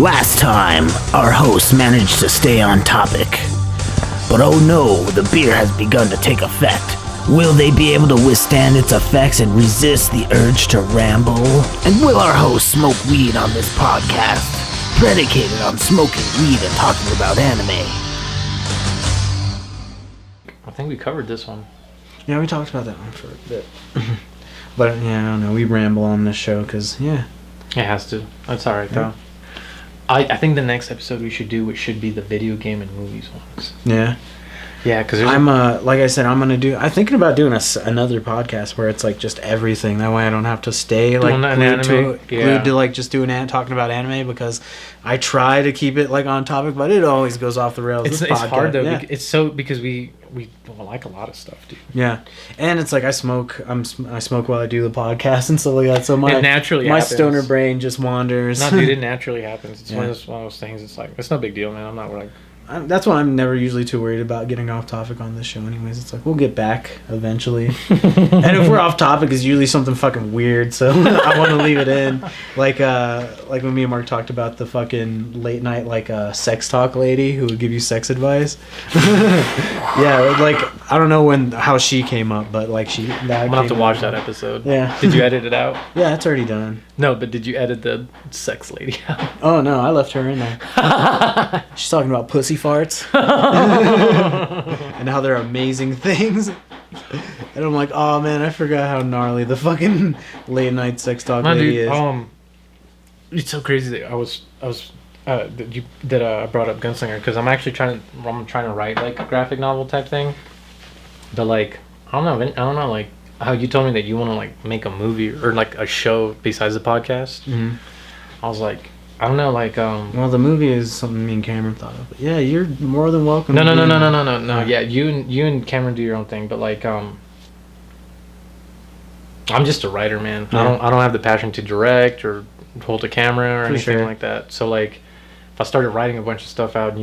Last time, our host managed to stay on topic. But oh no, the beer has begun to take effect. Will they be able to withstand its effects and resist the urge to ramble? And will our host smoke weed on this podcast, predicated on smoking weed and talking about anime? I think we covered this one. Yeah, we talked about that one for a bit. But yeah, I don't know, we ramble on this show because, yeah. It has to. That's alright though. I think the next episode we should do, which should be the video game and movies ones. Yeah. Yeah, because I'm like I said, I'm thinking about doing another podcast where it's like just everything. That way I don't have to stay like glued to like just doing talking about anime, because I try to keep it like on topic, but it always goes off the rails. It's hard though. Yeah. It's so because we like a lot of stuff, dude. Yeah, and it's like I smoke while I do the podcast and stuff like that. So it naturally my happens. Stoner brain just wanders. No, dude, it naturally happens. It's one of those things. It's like it's no big deal, man. I'm not like. That's why I'm never usually too worried about getting off topic on this show anyways. It's like, we'll get back eventually. And if we're off topic, it's usually something fucking weird, so I want to leave it in. Like when me and Mark talked about the fucking late night, sex talk lady who would give you sex advice. Yeah, I don't know how she came up, but I'm gonna have to watch that episode. Yeah. Did you edit it out? Yeah, it's already done. No, but did you edit the sex lady out? Oh, no, I left her in there. She's talking about pussy farts. And how they're amazing things. And I'm like, oh, man, I forgot how gnarly the fucking late night sex talk lady is. It's so crazy that I brought up Gunslinger, because I'm actually trying to write like a graphic novel type thing. But I don't know, like how you told me that you want to like make a movie or like a show besides the podcast. Mm-hmm. I was like, I don't know, like well, the movie is something me and Cameron thought of. But yeah, you're more than welcome. No. Yeah, you and Cameron do your own thing, but I'm just a writer, man. Yeah. I don't have the passion to direct or hold a camera or anything like that. So if I started writing a bunch of stuff out and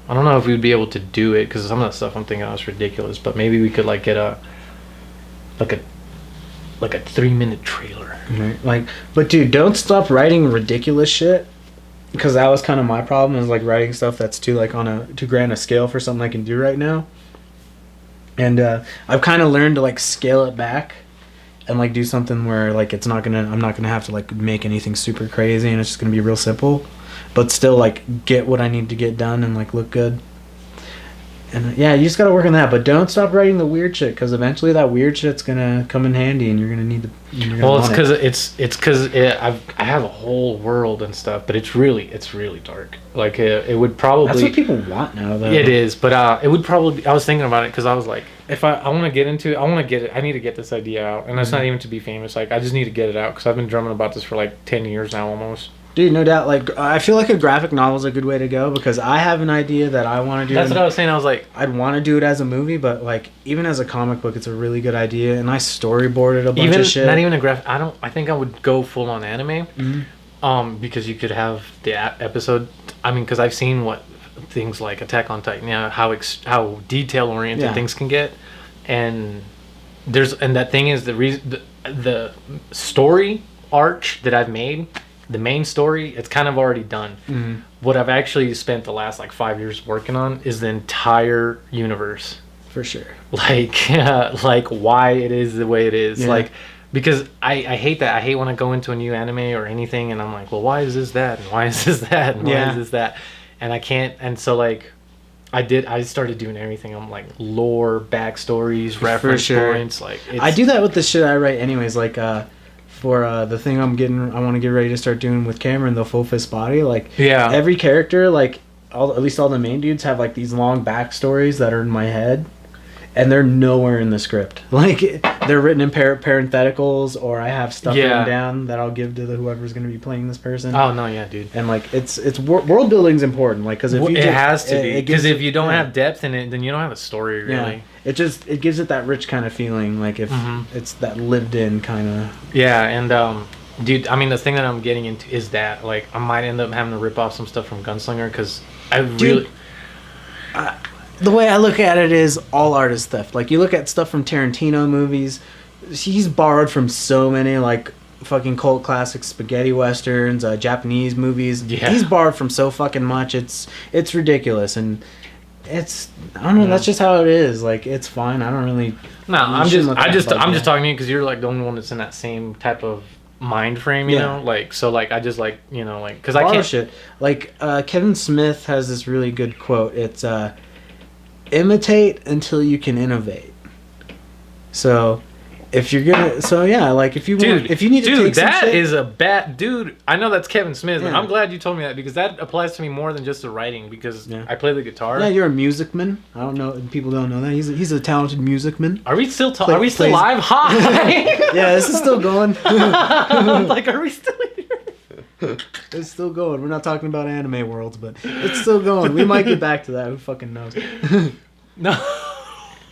I don't know if we'd be able to do it, because some of that stuff I'm thinking is ridiculous. But maybe we could get a 3-minute trailer. Right. But dude, don't stop writing ridiculous shit, because that was kind of my problem, is writing stuff that's too on a too grand a scale for something I can do right now. And I've kind of learned to scale it back and do something where I'm not gonna have to make anything super crazy, and it's just gonna be real simple, but still get what I need to get done and look good. And yeah, you just gotta work on that, but don't stop writing the weird shit, because eventually that weird shit's gonna come in handy, and you're gonna need to. Well, it's because I have a whole world and stuff, but it's really dark. It would probably. That's what people want now, though. It is, but it would probably. I was thinking about it because I was like, if I want to get into it, I need to get this idea out, and that's not even to be famous. I just need to get it out, because I've been drumming about this for 10 years now almost. Dude, no doubt. I feel like a graphic novel is a good way to go, because I have an idea that I want to do. That's what I was saying. I was like, I'd want to do it as a movie, but even as a comic book, it's a really good idea. And I storyboarded a bunch of shit. Not even a graphic. I think I would go full on anime. Mm-hmm. Because you could have the episode. I mean, because I've seen what things like Attack on Titan, how detail oriented things can get, and that thing is the story arch that I've made. The main story, it's kind of already done. Mm-hmm. What I've actually spent the last 5 years working on is the entire universe. For sure. Why it is the way it is. Yeah. Because I hate that. I hate when I go into a new anime or anything and I'm like, well, why is this that? And why is this that? And why is this that? And I can't. And so I started doing everything. I'm lore, backstories, reference points. I do that with the shit I write anyways. For the thing I want to get ready to start doing with Cameron, the Full Fist Body. Every character, at least all the main dudes have these long backstories that are in my head, and they're nowhere in the script. They're written in parentheticals, or I have stuff written down that I'll give to whoever's going to be playing this person. Oh no, yeah, dude. And it's world building's important. Because if you it has to be, because if you don't have depth in it, then you don't have a story really. Yeah. It gives it that rich kind of feeling, if it's that lived in kind of. Yeah, and dude, I mean, the thing that I'm getting into is that I might end up having to rip off some stuff from Gunslinger, because I really. The way I look at it is all art is theft. You look at stuff from Tarantino movies, he's borrowed from so many fucking cult classics, spaghetti westerns, Japanese movies. Yeah. He's borrowed from so fucking much. It's ridiculous, and it's, I don't know. That's just how it is. Like, it's fine. I don't really. No, I'm just talking to you because you're like the only one that's in that same type of mind frame, you know. Like, so like I just like, you know, like because I can't shit. Like Kevin Smith has this really good quote. It's imitate until you can innovate. So if you're gonna, like if you want, if you need to take some shit, that is a bad dude. I know that's Kevin Smith, and I'm glad you told me that because that applies to me more than just the writing because I play the guitar. Yeah, you're a music man. I don't know. People don't know that he's a talented music man. Are we still are we still live? Hi. Yeah, this is still going. Like, are we still here? It's still going. We're not talking about anime worlds, but it's still going. We might get back to that. Who fucking knows? No.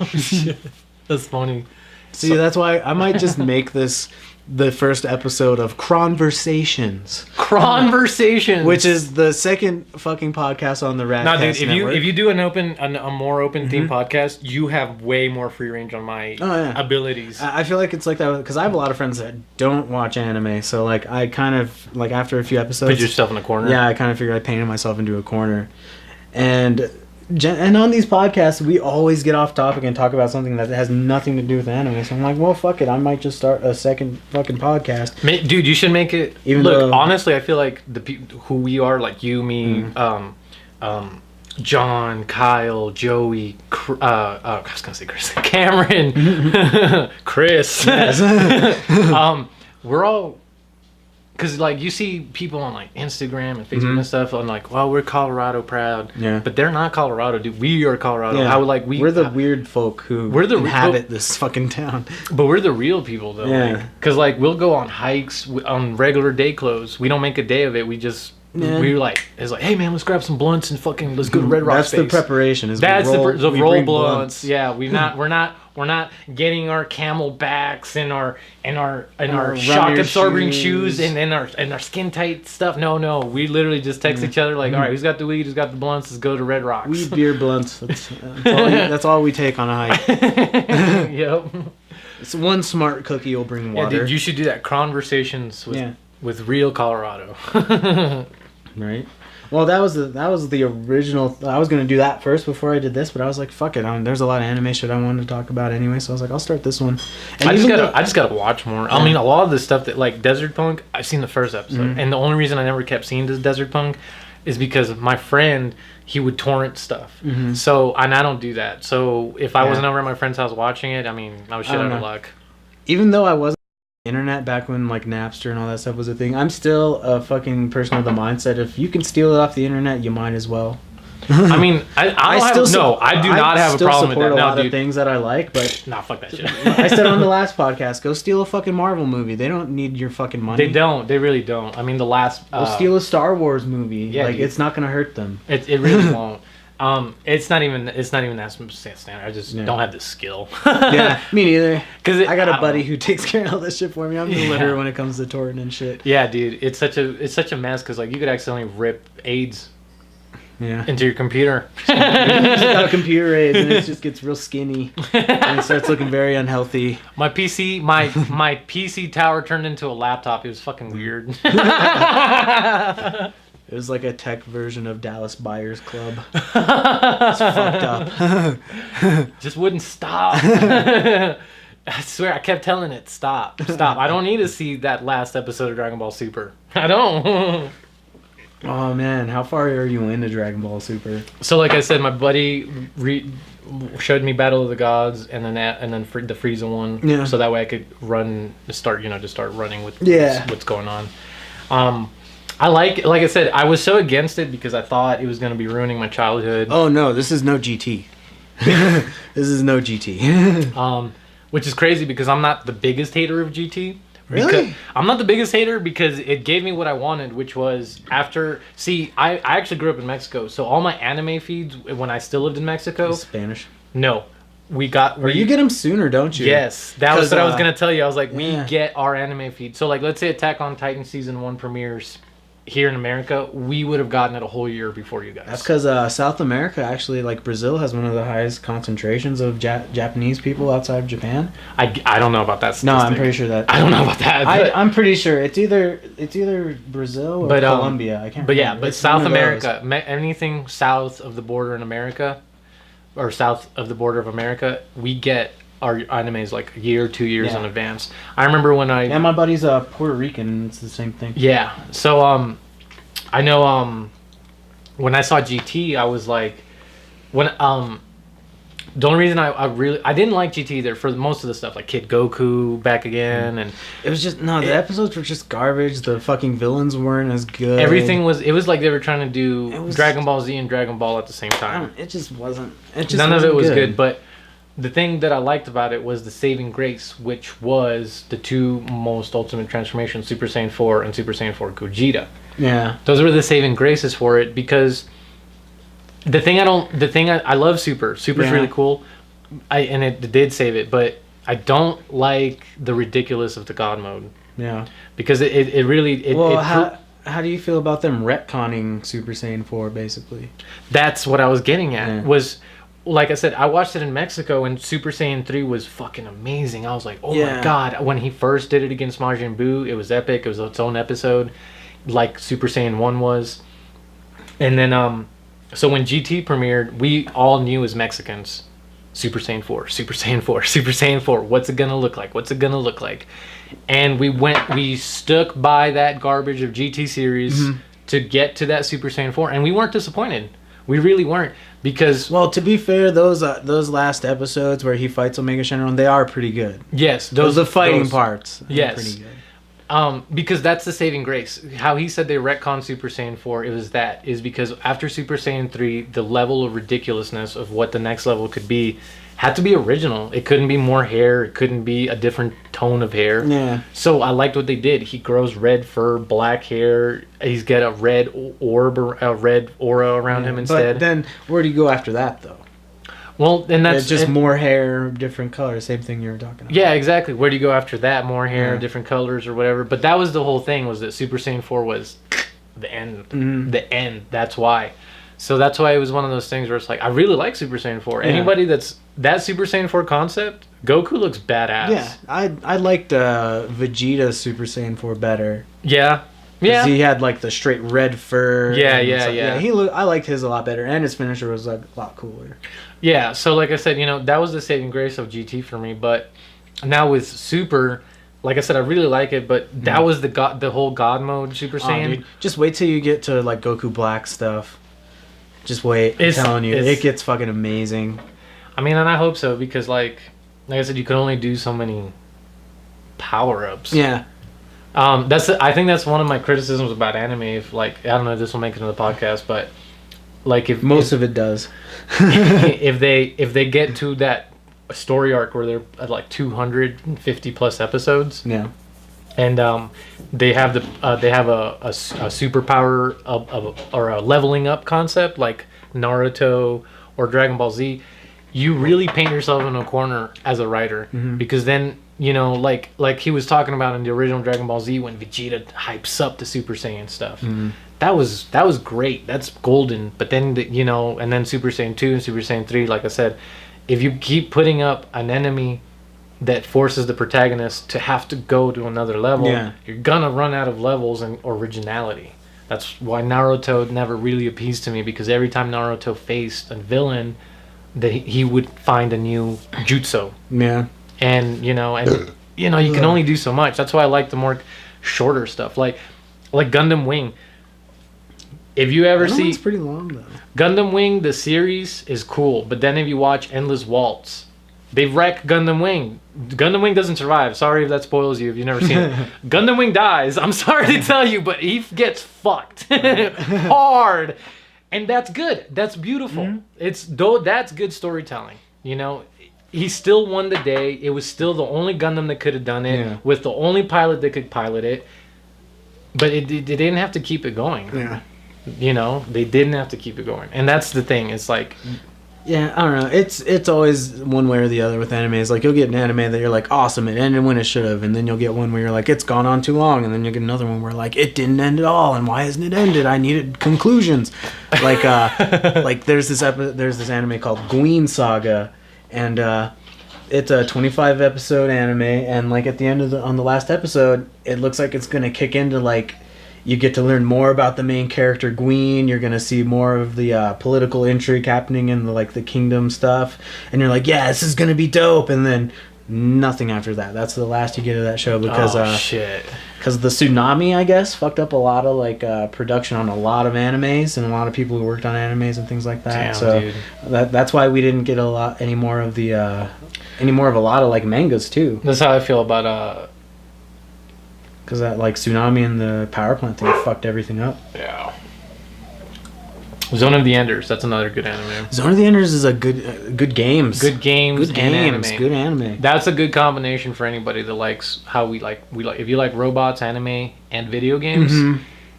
Shit. That's funny. See, that's why I might just make this the first episode of Conversations. Conversations, which is the second fucking podcast on the Rad Anime Show. Dude, if you do a more open theme podcast, you have way more free range on my abilities. I feel like it's like that because I have a lot of friends that don't watch anime, so like I kind of like after a few episodes, put yourself in a corner. Yeah, I kind of figured I painted myself into a corner, and on these podcasts, we always get off topic and talk about something that has nothing to do with anime. So I'm like, well, fuck it. I might just start a second fucking podcast. Dude, you should make it. Honestly, I feel like the people who we are, like you, me, John, Kyle, Joey, I was gonna say Chris, Cameron, Chris. We're all. Because, like, you see people on, like, Instagram and Facebook and stuff on, like, well, we're Colorado proud. Yeah. But they're not Colorado, dude. We are Colorado. Yeah. How, like, we're the weird folk who inhabit this fucking town. But we're the real people, though. Yeah. Because, like, we'll go on hikes on regular day clothes. We don't make a day of it. We just... Yeah. We were like, it's like, hey man, let's grab some blunts and fucking let's go to Red Rock. That's Space. The preparation. That's the roll blunts. Yeah, we're not getting our camelbacks and our shock absorbing shoes and our skin tight stuff. No, we literally just text each other like, all right, who's got the weed, who's got the blunts? Let's go to Red Rocks. Weed, beer, blunts. That's all we take on a hike. Yep. It's one smart cookie. You'll bring water. Yeah, dude, you should do that. Conversations with real Colorado. Right. Well, that was the original. I was gonna do that first before I did this, but I was like, "Fuck it." There's a lot of anime shit I wanted to talk about anyway, so I was like, "I'll start this one." And I just gotta watch more. I mean, a lot of the stuff that like Desert Punk, I've seen the first episode, and the only reason I never kept seeing this Desert Punk is because my friend he would torrent stuff. So and I don't do that. So if I wasn't over at my friend's house watching it, I mean, I was shit out of luck. Even though I wasn't. Internet back when like Napster and all that stuff was a thing. I'm still a fucking person with the mindset if you can steal it off the internet, you might as well. I mean, I do not have a problem with that. I still support a lot of things that I like, but nah, fuck that shit. I said on the last podcast, go steal a fucking Marvel movie. They don't need your fucking money. They don't. They really don't. I mean, the last. Go steal a Star Wars movie. Yeah, like it's not gonna hurt them. It really won't. It's not even that standard. I just don't have the skill. Yeah, me neither. Because I got a buddy who takes care of all this shit for me. I'm the litter when it comes to torrent and shit. Yeah, dude, it's such a mess because like you could accidentally rip AIDS. Yeah. Into your computer. You just got a computer AIDS and it just gets real skinny and it starts looking very unhealthy. My PC tower turned into a laptop. It was fucking weird. It was like a tech version of Dallas Buyers Club. It's fucked up. Just wouldn't stop. I swear, I kept telling it, stop. I don't need to see that last episode of Dragon Ball Super. I don't. Oh man, how far are you into Dragon Ball Super? So like I said, my buddy showed me Battle of the Gods and then the Frieza one. Yeah. So that way I could start running with what's going on. I like I said, I was so against it because I thought it was going to be ruining my childhood. Oh no, this is no GT. This is no GT. Which is crazy because I'm not the biggest hater of GT. Really? I'm not the biggest hater because it gave me what I wanted, which was I actually grew up in Mexico, so all my anime feeds when I still lived in Mexico. Spanish? No. You get them sooner, don't you? Yes. That was what I was going to tell you. I was like, we get our anime feed. So like, let's say Attack on Titan Season 1 premieres here in America, we would have gotten it a whole year before you guys. That's because South America, actually, like Brazil, has one of the highest concentrations of Japanese people outside of Japan. I don't know about that statistic. No, I'm pretty sure that. I don't know about that. I'm pretty sure it's either Brazil or Colombia. I can't. But remember. But it's South America, anything south of the border in America, or south of the border of America, we get our animes like a year, 2 years in advance. I remember when I... Yeah, my buddy's Puerto Rican. It's the same thing. Yeah. So, I know, when I saw GT, I was like... The only reason I didn't like GT either for most of the stuff, like Kid Goku back again, and... It was just... No, the episodes were just garbage. The fucking villains weren't as good. Everything was... It was like they were trying to do Dragon Ball Z and Dragon Ball at the same time. It just wasn't... None of it was good, but... The thing that I liked about it was the saving grace, which was the two most ultimate transformations, Super Saiyan 4 and Super Saiyan 4 Gogeta. Yeah. Those were the saving graces for it, because I love Super. Super's really cool. And it did save it, but I don't like the ridiculous of the God mode. Yeah. Because it really... How do you feel about them retconning Super Saiyan 4, basically? That's what I was getting at, was... Like I said, I watched it in Mexico, and Super Saiyan 3 was fucking amazing. I was like, oh my god. When he first did it against Majin Buu, it was epic. It was its own episode, like Super Saiyan 1 was. And then, so when GT premiered, we all knew as Mexicans, Super Saiyan 4, Super Saiyan 4, Super Saiyan 4. What's it gonna look like? What's it gonna look like? And we stuck by that garbage of GT series to get to that Super Saiyan 4, and we weren't disappointed. We really weren't, because... Well, to be fair, those last episodes where he fights Omega Shenron, they are pretty good. Yes. The fighting parts yes. are pretty good. Because that's the saving grace. How he said they retcon Super Saiyan 4, is because after Super Saiyan 3, the level of ridiculousness of what the next level could be had to be original. It couldn't be more hair. It couldn't be a different tone of hair. Yeah. So I liked what they did. He grows red fur, black hair. He's got a red orb, a red aura around him instead. But then, where do you go after that, though? Well, and that's just more hair, different colors. Same thing you were talking about. Yeah, exactly. Where do you go after that? More hair, different colors, or whatever. But that was the whole thing. Was that Super Saiyan 4 was the end? The end. That's why. So that's why it was one of those things where it's like, I really like Super Saiyan 4. Yeah. Anybody that Super Saiyan 4 concept, Goku looks badass. Yeah, I liked Vegeta Super Saiyan 4 better. Yeah. Yeah. He had like the straight red fur. Yeah. I liked his a lot better, and his finisher was like a lot cooler. Yeah, so like I said, that was the saving grace of GT for me, but now with Super, like I said, I really like it, but that was the whole God mode Super Saiyan. Dude, just wait till you get to like Goku Black stuff. Just wait. I'm telling you, it gets fucking amazing. I mean, and I hope so, because like I said, you can only do so many power-ups. Yeah. I think that's one of my criticisms about anime. If like, I don't know if this will make it into the podcast, but like if most of it does, if they get to that story arc where they're at like 250 plus episodes, and they have a superpower or a leveling up concept like Naruto or Dragon Ball Z, you really paint yourself in a corner as a writer, because then like he was talking about in the original Dragon Ball Z when Vegeta hypes up the Super Saiyan stuff. That was great. That's golden. But then and then Super Saiyan 2 and Super Saiyan 3, like I said, if you keep putting up an enemy that forces the protagonist to have to go to another level, you're gonna run out of levels and originality. That's why Naruto never really appeased to me, because every time Naruto faced a villain, he would find a new jutsu. Yeah. And you can only do so much. That's why I like the more shorter stuff, like Gundam Wing. If you ever see, it's pretty long though. Gundam Wing, the series is cool, but then if you watch Endless Waltz, they wreck Gundam Wing. Gundam Wing doesn't survive. Sorry if that spoils you if you've never seen it. Gundam Wing dies. I'm sorry to tell you, but he gets fucked hard, and that's good. That's beautiful. That's good storytelling. He still won the day. It was still the only Gundam that could have done it, with the only pilot that could pilot it. But they didn't have to keep it going. Yeah. They didn't have to keep it going. And that's the thing. It's like, Yeah, I don't know. It's always one way or the other with animes. Like you'll get an anime that you're like, awesome, it ended when it should have, and then you'll get one where you're like, it's gone on too long, and then you'll get another one where like it didn't end at all, and why hasn't it ended? I needed conclusions. Like like there's this anime called Gween Saga, and it's a 25 episode anime, and like at the end of on the last episode, it looks like it's gonna kick into like. You get to learn more about the main character, Gween. You're gonna see more of the political intrigue happening in the kingdom stuff, and you're like, yeah, this is gonna be dope. And then nothing after that. That's the last you get of that show because shit. Because the tsunami, I guess, fucked up a lot of production on a lot of animes and a lot of people who worked on animes and things like that. Damn, so dude. that's why we didn't get any more of a lot of like mangas too. That's how I feel about Because that like tsunami and the power plant thing fucked everything up. Yeah. Zone of the Enders. That's another good anime. Zone of the Enders is a good games. Good games. Good and games. Anime. Good anime. That's a good combination for anybody that likes how we like. If you like robots, anime, and video games,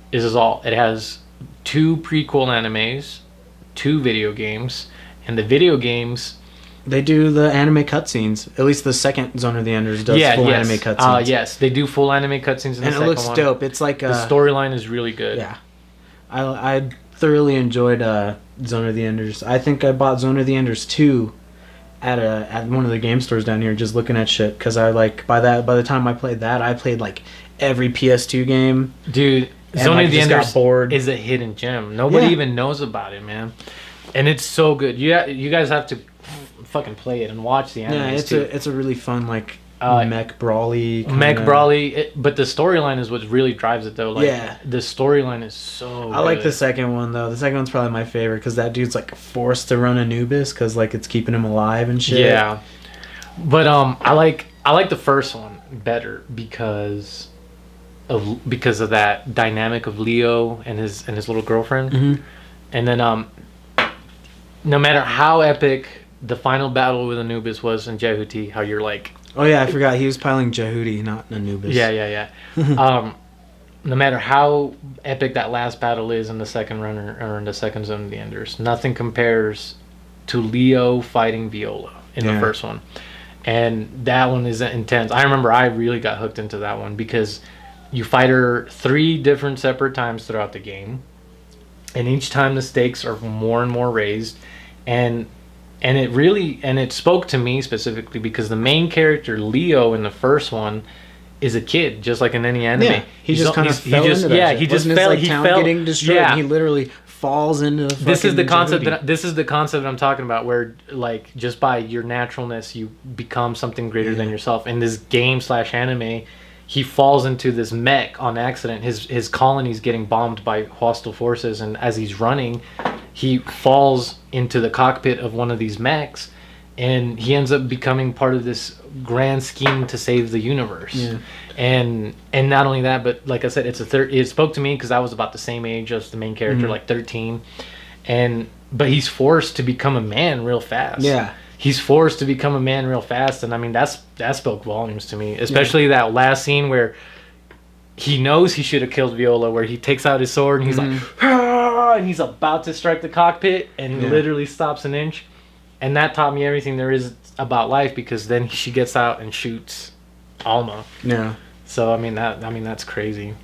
this is all. It has 2 prequel animes, 2 video games, and the video games. They do the anime cutscenes. At least the second Zone of the Enders does full anime cutscenes. Yes, they do full anime cutscenes in the second one. And it looks dope. It's like the storyline is really good. Yeah, I thoroughly enjoyed Zone of the Enders. I think I bought Zone of the Enders 2 at one of the game stores down here, just looking at shit. Because I like by the time I played that, I played like every PS2 game. Dude, and, Zone like, of the just Enders got bored. is a hidden gem. Nobody even knows about it, man. And it's so good. You guys have to fucking play it and watch the anime. Yeah, it's a really fun mech brawly. Mech brawly, but the storyline is what really drives it though. Like, yeah, the storyline is so. I like the second one though. The second one's probably my favorite because that dude's like forced to run Anubis because like it's keeping him alive and shit. Yeah, but I like the first one better because of that dynamic of Leo and his little girlfriend, and then no matter how epic the final battle with Anubis was in Jehuti, how you're like... Oh yeah, I forgot. He was piloting Jehuti, not Anubis. Yeah. No matter how epic that last battle is in the second runner, or in the second Zone of the Enders, nothing compares to Leo fighting Viola in the first one. And that one is intense. I remember I really got hooked into that one because you fight her 3 different separate times throughout the game. And each time the stakes are more and more raised. And it spoke to me specifically because the main character Leo in the first one is a kid, just like in any anime. Yeah, he just kind of fell into that. Yeah, shit. he just Wasn't fell. His, like, He town fell. getting destroyed. Yeah. And he literally falls into. This is the concept. Jehuti. This is the concept I'm talking about, where like just by your naturalness, you become something greater than yourself. In this game / anime, he falls into this mech on accident. His colony's getting bombed by hostile forces, and as he's running, he falls into the cockpit of one of these mechs, and he ends up becoming part of this grand scheme to save the universe. Yeah. And not only that, but like I said, it spoke to me because I was about the same age as the main character, like 13, but he's forced to become a man real fast. Yeah. He's forced to become a man real fast, and I mean that spoke volumes to me, especially that last scene where he knows he should have killed Viola, where he takes out his sword and he's like, "Ah!" and he's about to strike the cockpit and literally stops an inch, and that taught me everything there is about life, because then she gets out and shoots Alma. Yeah. So I mean that's crazy.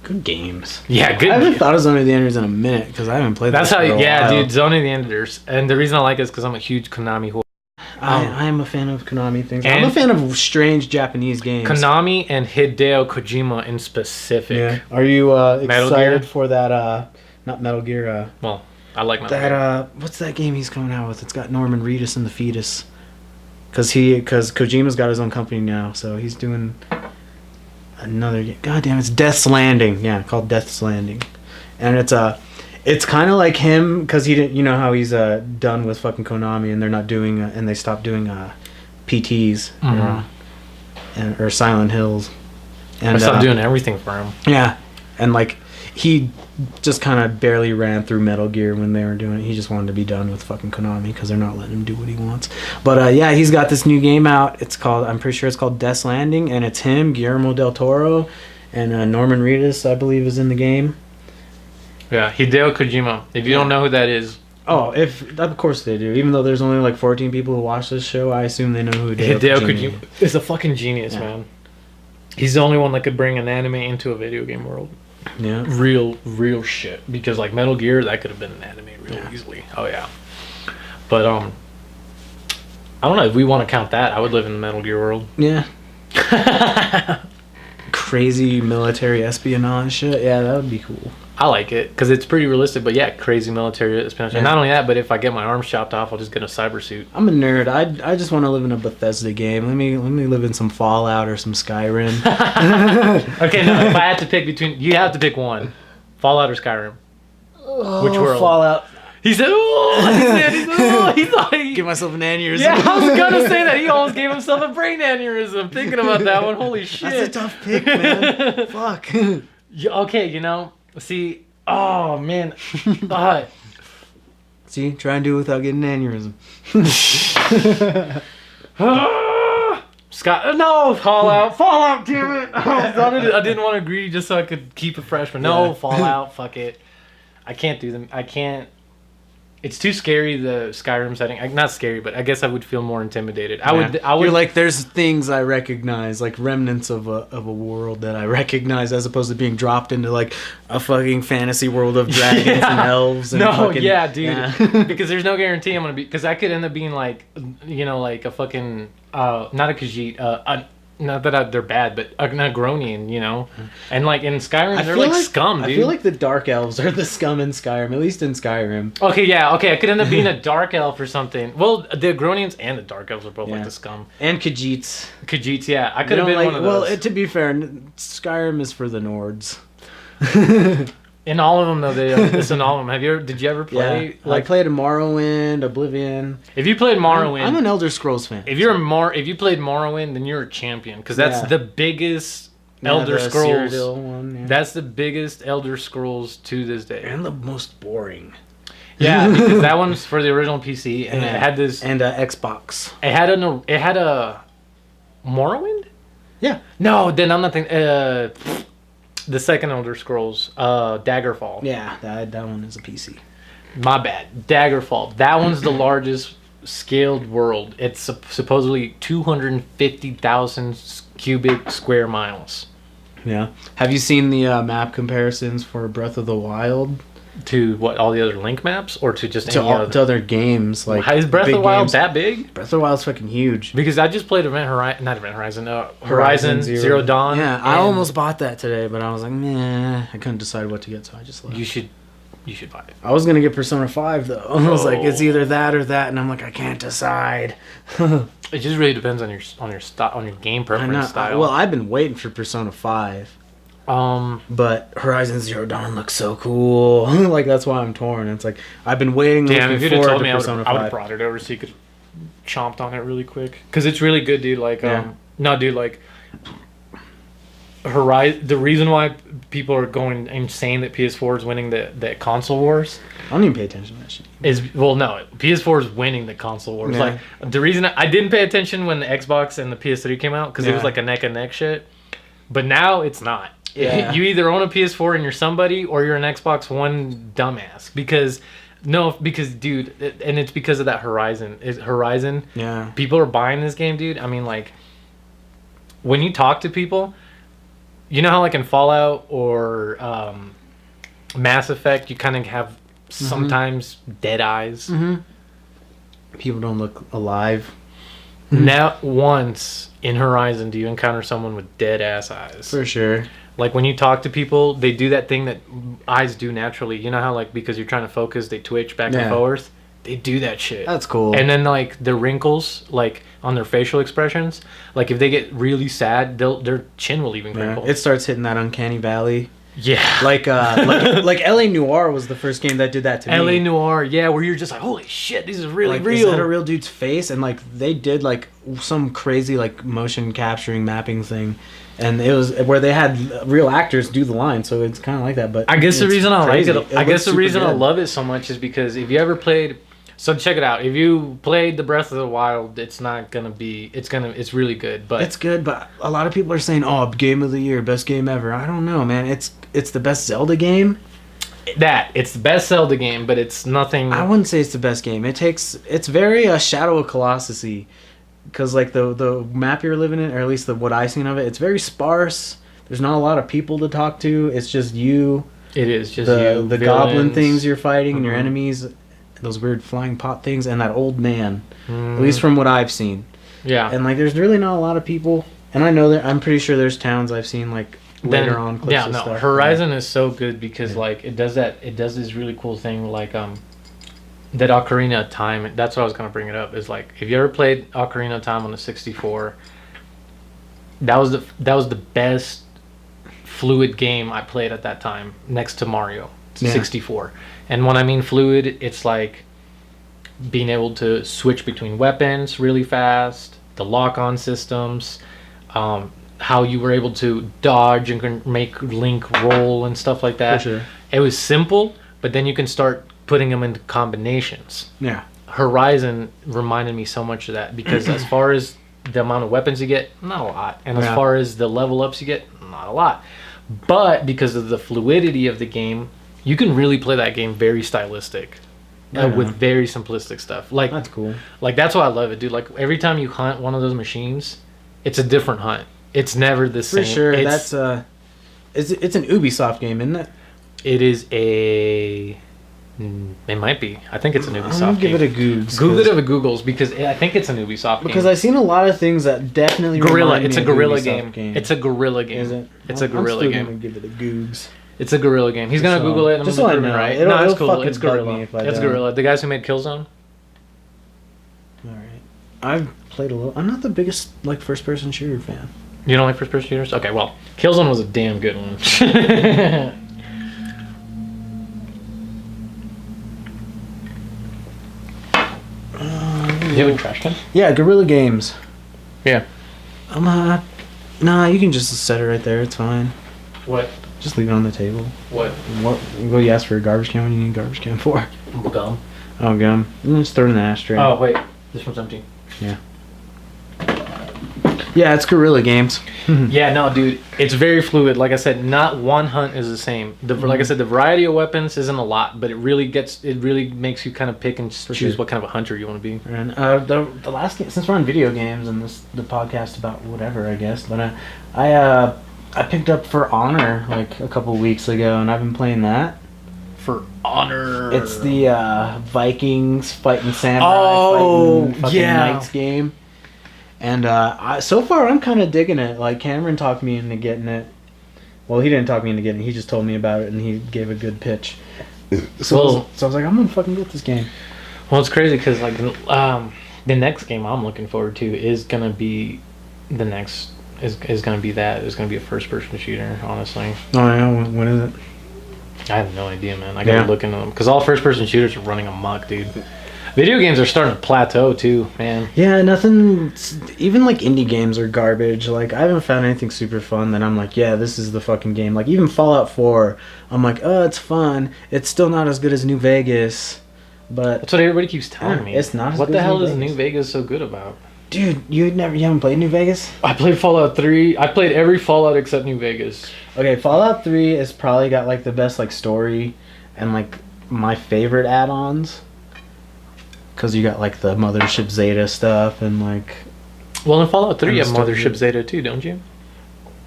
Good games. Yeah, good. I haven't thought of Zone of the Enders in a minute because I haven't played. That's this how. for a Yeah, while. dude. Zone of the Enders, and the reason I like it is because I'm a huge Konami whore. I am a fan of Konami things. And I'm a fan of strange Japanese games. Konami and Hideo Kojima in specific. Yeah. Are you Metal excited Gear? for that? Not Metal Gear. Well, I like Metal Gear. That what's that game he's coming out with? It's got Norman Reedus and the Fetus. Because Kojima's got his own company now, so he's doing another game. God damn, it's Death's Landing. Yeah, called Death's Landing, and it's kind of like him because he didn't. You know how he's done with fucking Konami, and they're not doing and they stopped doing PTs or Silent Hills. And I stopped doing everything for him. Yeah, and like he just kind of barely ran through Metal Gear when they were doing it. He just wanted to be done with fucking Konami because they're not letting him do what he wants. But yeah, he's got this new game out. I'm pretty sure it's called Death's Landing, and it's him, Guillermo del Toro, and Norman Reedus, I believe, is in the game. Yeah, Hideo Kojima. If you don't know who that is, Oh, of course they do. Even though there's only like 14 people who watch this show, I assume they know who Hideo Kojima is a fucking genius, man. He's the only one that could bring an anime into a video game world. Yeah. Real shit. Because like Metal Gear, that could have been an anime real easily. Oh yeah. But I don't know if we want to count that. I would live in the Metal Gear world. Yeah. Crazy military espionage shit. Yeah, that would be cool. I like it because it's pretty realistic. But yeah, crazy military espionage. Yeah. And not only that, but if I get my arms chopped off, I'll just get a cyber suit. I'm a nerd. I just want to live in a Bethesda game. Let me live in some Fallout or some Skyrim. Okay, no. If I had to pick between, you have to pick one: Fallout or Skyrim. Which world? Fallout. He said, "Oh, he thought he Give myself an aneurysm." Yeah, I was gonna say that. He almost gave himself a brain aneurysm thinking about that one. Holy shit! That's a tough pick, man. Fuck. Okay, see. Oh man. See, try and do it without getting an aneurysm. Scott, no, Fallout, damn it! I didn't want to agree just so I could keep it fresh, but no, Fallout, fuck it. I can't do them. I can't. It's too scary, the Skyrim setting. Not scary, but I guess I would feel more intimidated. I would. You're like, there's things I recognize, like remnants of a world that I recognize, as opposed to being dropped into like a fucking fantasy world of dragons and elves. And dude. Yeah. Because there's no guarantee I'm gonna be. Because I could end up being like, like a fucking not a Khajiit, not that they're bad, but a Negronian, and like in Skyrim they're like scum, dude. I feel like the dark elves are the scum in Skyrim, at least in Skyrim. Okay, I could end up being a dark elf or something. Well, the Negronians and the dark elves are both like the scum. And Khajiits, yeah, I could have been one of those. Well, to be fair, Skyrim is for the Nords. In all of them, though, it's in all of them. Did you ever play? Yeah, I played Morrowind, Oblivion. If you played Morrowind, I'm an Elder Scrolls fan. If you played Morrowind, then you're a champion because that's the biggest Elder Scrolls. One, That's the biggest Elder Scrolls to this day, and the most boring. Yeah, because that one's for the original PC, and it had this and Xbox. It had a Morrowind. Yeah. No, then I'm not thinking. The second Elder Scrolls, Daggerfall. Yeah, that one is a PC. My bad. Daggerfall. That one's the largest scaled world. It's supposedly 250,000 cubic square miles. Yeah. Have you seen the map comparisons for Breath of the Wild? To what, all the other Link maps? Or to just to other games? Like, is Breath of the Wild that big? Breath of the Wild's fucking huge. Because I just played Horizon Zero Dawn. Yeah, I almost bought that today, but I was like, I couldn't decide what to get, so I just left. You should buy it. I was going to get Persona 5, though. I was like, it's either that or that, and I'm like, I can't decide. It just really depends on your game preference style. Well, I've been waiting for Persona 5. But Horizon Zero Dawn looks so cool. Like, that's why I'm torn. It's like, I've been waiting. Damn, if you'd have told me, I would have have brought it over so you could chomped on it really quick. Because it's really good, dude. Like, Horizon. The reason why people are going insane that PS4 is winning the console wars. I don't even pay attention to that shit. PS4 is winning the console wars. Yeah. Like, the reason I didn't pay attention when the Xbox and the PS3 came out, because it was like a neck and neck shit. But now it's not. Yeah. You either own a PS4 and you're somebody, or you're an Xbox One dumbass. Because, dude, and it's because of that Horizon. Yeah. People are buying this game, dude. I mean, like, when you talk to people, you know how, like, in Fallout or Mass Effect, you kind of have sometimes dead eyes? Mm-hmm. People don't look alive. Not once in Horizon do you encounter someone with dead ass eyes. For sure. Like, when you talk to people, they do that thing that eyes do naturally. You know how, like, because you're trying to focus, they twitch back and forth? They do that shit. That's cool. And then, like, the wrinkles, like, on their facial expressions, like, if they get really sad, their chin will even crinkle. It starts hitting that uncanny valley. Yeah. Like LA Noire was the first game that did that to me. LA Noire, yeah, where you're just like, holy shit, this is really like, real. Is that a real dude's face? And, like, they did, like, some crazy, like, motion capturing mapping thing. And it was where they had real actors do the line, so it's kind of like that. But I guess the reason I like it, I guess the reason I good. love it so much is because if you ever played, so check it out. If you played the Breath of the Wild, it's really good. But it's good. But a lot of people are saying, "Oh, game of the year, best game ever." I don't know, man. It's the best Zelda game. It's the best Zelda game, but it's nothing. I wouldn't say it's the best game. It's very Shadow of Colossus-y, because like the map you're living in, or at least what I've seen of it, it's very sparse. There's not a lot of people to talk to. It's just you. It is just the villains. goblin things you're fighting and your Mhm. enemies, those weird flying pot things, and that old man. At least from what I've seen. Yeah. And like, there's really not a lot of people. And I know that I'm pretty sure there's towns I've seen like later on clips yeah, of no, stuff. Horizon is so good because like it does this really cool thing like that Ocarina of Time. That's what I was gonna bring it up. Is like if you ever played Ocarina of Time on the 64, that was the best fluid game I played at that time, next to Mario 64. And when I mean fluid, it's like being able to switch between weapons really fast, the lock-on systems, how you were able to dodge and make Link roll and stuff like that. For sure. It was simple, but then you can start putting them into combinations. Yeah. Horizon reminded me so much of that because as far as the amount of weapons you get, not a lot. And as far as the level ups you get, not a lot. But because of the fluidity of the game, you can really play that game very stylistic. With very simplistic stuff. Like That's cool. Like that's why I love it, dude. Like every time you hunt one of those machines, it's a different hunt. It's never the same. For sure. It's, That's it's an Ubisoft game, isn't it? it is a. It might be. I think it's an Ubisoft I'm gonna give game. it a Googs. Google it if it Googles because I think it's an Ubisoft game. Because I've seen a lot of things that definitely Gorilla. remind It's me a of Gorilla Ubisoft game. It's a Gorilla game. Is it? It's a Gorilla I'm still game. gonna give it a Googs. It's a Gorilla game. He's gonna So- Google it. And just I'm so I gonna prove know. it right. It'll- No, it's it'll cool. fucking It's bug Gorilla. me if I It's don't. Gorilla. The guys who made Killzone. All right. I've played a little. I'm not the biggest like first-person shooter fan. You don't like first-person shooters? Okay, well, Killzone was a damn good one. You have a trash can? Yeah, Guerrilla Games. Yeah. Nah, you can just set it right there. It's fine. What? Just leave it on the table. What? What you ask for a garbage can when you need a garbage can for? Gum. Oh, gum. Just throw it in the ashtray. Oh, wait. This one's empty. Yeah. Yeah, it's Guerrilla Games. Yeah, no, dude. It's very fluid. Like I said, not one hunt is the same. Like I said, the variety of weapons isn't a lot, but it really makes you kind of pick and choose sure. what kind of a hunter you want to be. And the last game, since we're on video games and the podcast about whatever, I guess, but I picked up For Honor like a couple weeks ago, and I've been playing that. For Honor. It's the Vikings fighting samurai fighting fucking knights game. And so far, I'm kind of digging it. Like, Cameron talked me into getting it. Well, he didn't talk me into getting it. He just told me about it, and he gave a good pitch. So I was like, I'm going to fucking get this game. Well, it's crazy because, like, the next game I'm looking forward to is going to be the next... Is going to be that. It's going to be a first-person shooter, honestly. Oh, yeah? When is it? I have no idea, man. I got to look into them. Because all first-person shooters are running amok, dude. Video games are starting to plateau too, man. Yeah, nothing. Even like indie games are garbage. Like I haven't found anything super fun that I'm like, yeah, this is the fucking game. Like even Fallout 4, I'm like, oh, it's fun. It's still not as good as New Vegas, but that's what everybody keeps telling me. It's not. As what good the as hell New is Vegas. New Vegas so good about? Dude, you haven't played New Vegas? I played Fallout 3. I played every Fallout except New Vegas. Okay, Fallout 3 has probably got like the best like story and like my favorite add-ons. Because you got like the Mothership Zeta stuff and like... Well, in Fallout 3 you have story. Mothership Zeta too, don't you?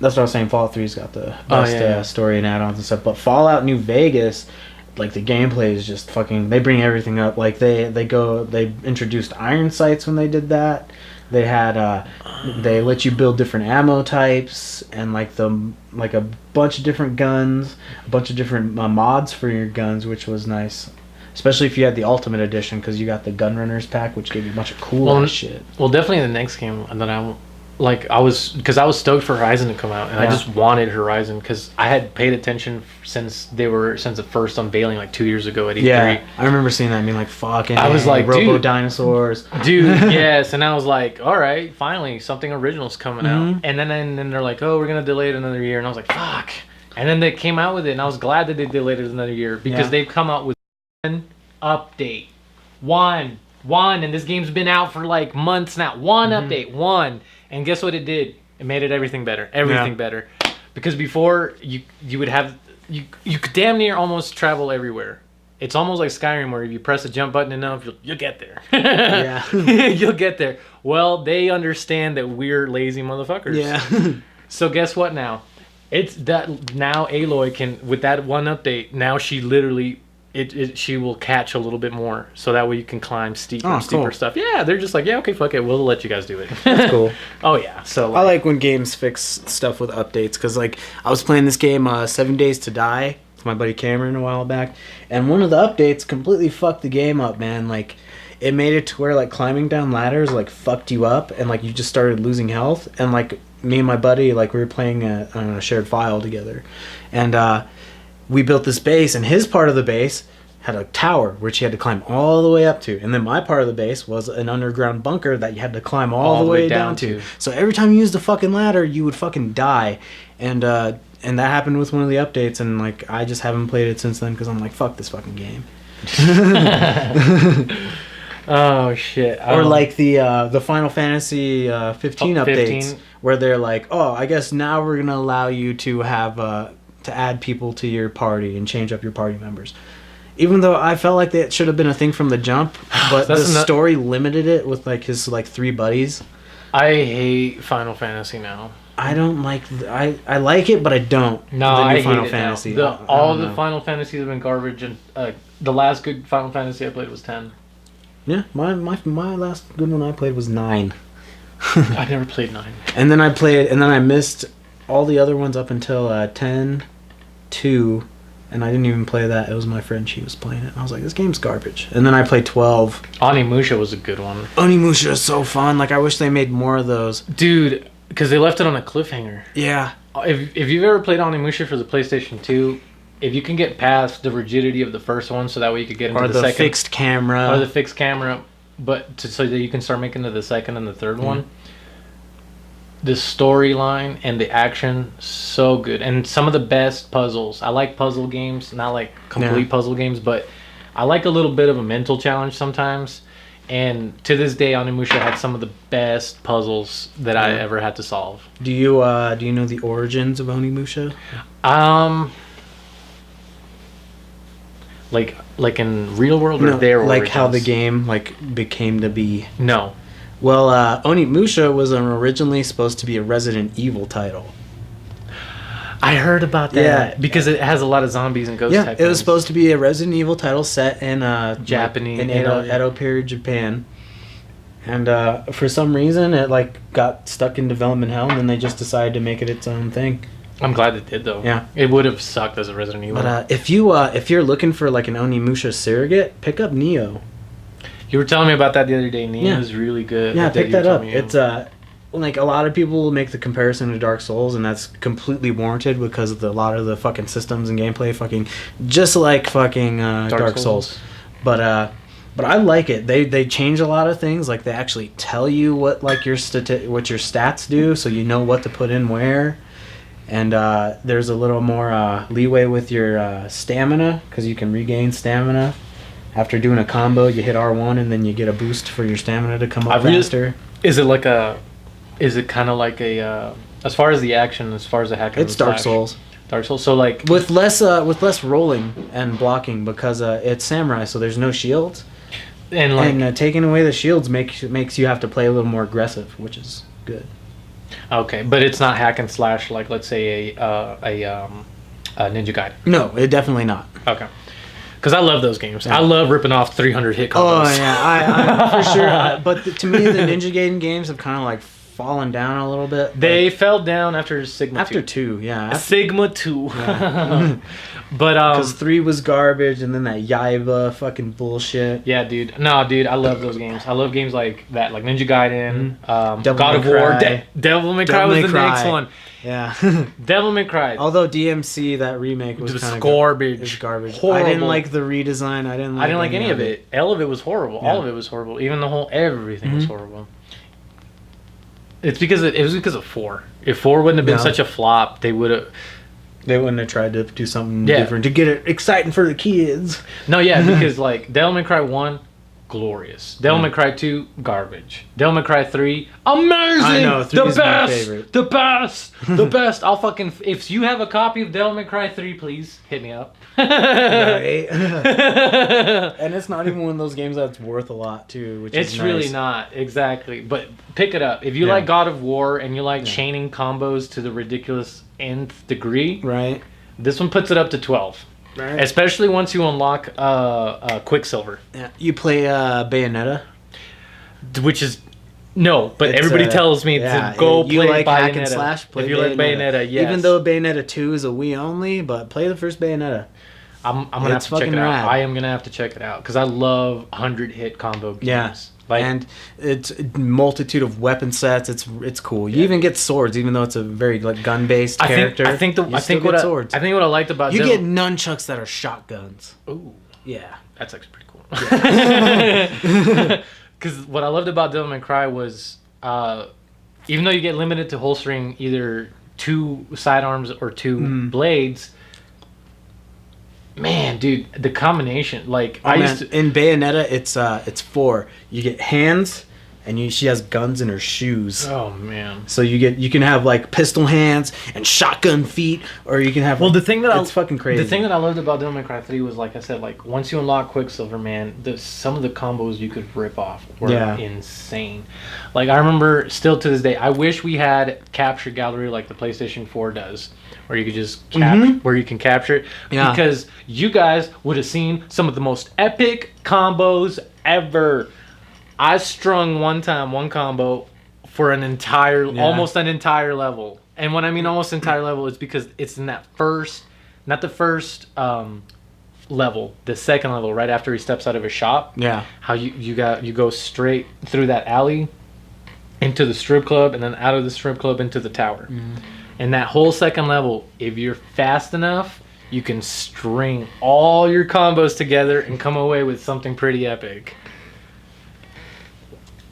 That's what I was saying. Fallout 3's got the best story and add-ons and stuff. But Fallout New Vegas, like the gameplay is just fucking... They bring everything up. Like they introduced iron sights when they did that. They had they let you build different ammo types and like a bunch of different guns, a bunch of different mods for your guns, which was nice. Especially if you had the Ultimate Edition, because you got the Gunrunners pack, which gave you a bunch of cool shit. Well, definitely the next game that I was stoked for Horizon to come out, and I just wanted Horizon because I had paid attention since the first unveiling like 2 years ago at E3. Yeah, I remember seeing that and being like, fucking. I was like, Robo dude. Dinosaurs, dude. Yes, and I was like, all right, finally something original's coming out, and then they're like, oh, we're gonna delay it another year, and I was like, fuck. And then they came out with it, and I was glad that they delayed it another year because they've come out with update one and this game's been out for like months now. Update one, and guess what it did? It made everything better, better, because before you would have you could damn near almost travel everywhere. It's almost like Skyrim, where if you press the jump button enough, you'll get there. Yeah. You'll get there. Well, they understand that we're lazy motherfuckers. Yeah. So guess what now? It's that now Aloy can, with that one update, now she literally, she will catch a little bit more. So that way you can climb steeper stuff. Yeah, they're just like, yeah, okay, fuck it. We'll let you guys do it. That's cool. Oh, yeah. So I like when games fix stuff with updates. Because, like, I was playing this game, 7 Days to Die, with my buddy Cameron a while back. And one of the updates completely fucked the game up, man. Like, it made it to where, like, climbing down ladders, like, fucked you up. And, like, you just started losing health. And, like, me and my buddy, like, we were playing on a shared file together. And we built this base. And his part of the base had a tower, which you had to climb all the way up to. And then my part of the base was an underground bunker that you had to climb all the way down to. So every time you used the fucking ladder, you would fucking die. And that happened with one of the updates. And, like, I just haven't played it since then because I'm like, fuck this fucking game. Oh shit! Or like the Final Fantasy 15 updates, where they're like, oh, I guess now we're gonna allow you to have to add people to your party and change up your party members. Even though I felt like that should have been a thing from the jump, but the story limited it with like his like 3 buddies. I hate Final Fantasy now. I don't like. I like it, but I don't. No, I Final hate Fantasy. it now. All the Final Fantasies have been garbage, and the last good Final Fantasy I played was 10. Yeah, my last good one I played was 9. I never played 9. And then I missed all the other ones up until 10, 2, and I didn't even play that. It was my friend, she was playing it. And I was like, this game's garbage. And then I played 12. Onimusha was a good one. Onimusha is so fun. Like, I wish they made more of those. Dude, because they left it on a cliffhanger. Yeah. If you've ever played Onimusha for the PlayStation 2, if you can get past the rigidity of the first one, so that way you could get into the second, fixed camera, or the fixed camera, but so that you can start making to the second and the third one. The storyline and the action, so good, and some of the best puzzles. I like puzzle games, not like complete puzzle games, but I like a little bit of a mental challenge sometimes. And to this day, Onimusha had some of the best puzzles that I ever had to solve. Do you know the origins of Onimusha? Like in real world, or their origins? Like how the game like became to be. No. Well, Onimusha was originally supposed to be a Resident Evil title. I heard about that. Yeah, because it has a lot of zombies and ghost type it things. Was supposed to be a Resident Evil title set in Japanese, in Edo period Japan. And for some reason, it like got stuck in development hell, and then they just decided to make it its own thing. I'm glad it did, though. Yeah, it would have sucked as a Resident Evil. But if you're looking for like an Onimusha surrogate, pick up Neo. You were telling me about that the other day. Neo is really good. Yeah, pick that up. It's like a lot of people will make the comparison to Dark Souls, and that's completely warranted because of a lot of the fucking systems and gameplay fucking just like fucking Dark Souls. But I like it. They change a lot of things. Like they actually tell you what like your what your stats do, so you know what to put in where. And there's a little more leeway with your stamina, because you can regain stamina. After doing a combo, you hit R1 and then you get a boost for your stamina to come up faster. Is it kind of like a, as far as the action, as far as the hack and slash? It's Dark Souls. Dark Souls, so like... With less rolling and blocking, because it's samurai, so there's no shields. And taking away the shields makes you have to play a little more aggressive, which is good. Okay, but it's not hack and slash like, let's say, a Ninja Gaiden. No, it definitely not. Okay. Because I love those games. Yeah. I love ripping off 300 hit combos. Oh, yeah, I for sure. But to me, the Ninja Gaiden games have kind of like fallen down a little bit. They fell down after Sigma 2. After 2, yeah. Sigma 2. Yeah. But because 3 was garbage, and then that Yaiba fucking bullshit. Yeah, dude. No, dude, I love those games. I love games like that, like Ninja Gaiden, God of War. Devil May Cry was the next one. Yeah. Devil May Cry. Although DMC, that remake was kind of garbage. It's garbage. Horrible. I didn't like the redesign. I didn't like any of it. All of it was horrible. Yeah. All of it was horrible. Even everything was horrible. It's because it was because of 4. If 4 wouldn't have been such a flop, they wouldn't have tried to do something different to get it exciting for the kids. No, yeah, because like Devil May Cry 1, glorious. Devil May Cry 2, garbage. Devil May Cry 3, amazing. I know, 3 the is best, my favorite. the best, the best. I'll fucking if you have a copy of Devil May Cry 3, please hit me up. Right. And it's not even one of those games that's worth a lot too, which is It's nice. really not, exactly. But pick it up if you like God of War and you like chaining combos to the ridiculous nth degree. Right. This one puts it up to 12. Right. Especially once you unlock Quicksilver. Yeah. You play Bayonetta, Which is no, but It's, everybody tells me yeah, to go you play like Bayonetta. hack and slash, play if you like Bayonetta, yes. Even though Bayonetta 2 is a Wii only, but play the first Bayonetta. I'm gonna have It's to check it fucking out. rad. I am gonna have to check it out because I love 100-hit combo games. Yeah. Like, and it's a multitude of weapon sets. It's cool. You even get swords, even though it's a very like gun based character. I think what I liked about you Devil- get nunchucks that are shotguns. Ooh, Yeah. that's actually pretty cool. Because what I loved about Devil May Cry was, even though you get limited to holstering either 2 sidearms or 2 blades, man, dude, the combination, like In Bayonetta, it's 4. You get hands, and she has guns in her shoes. Oh man. So you can have like pistol hands and shotgun feet, or you can have. Well, the thing that it's fucking crazy. The thing that I loved about Devil May Cry 3 was, like I said, like once you unlock Quicksilver, man, some of the combos you could rip off were insane. Like I remember, still to this day, I wish we had capture gallery like the PlayStation 4 does, where you could just where you can capture it, because you guys would have seen some of the most epic combos ever. I strung one combo for an entire, almost an entire level. And when I mean almost entire level, it's because it's in that first, not the first level, the second level, right after he steps out of his shop. Yeah. How you go straight through that alley into the strip club, and then out of the strip club into the tower. And that whole second level, if you're fast enough, you can string all your combos together and come away with something pretty epic.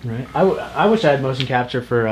Right. I wish I had motion capture for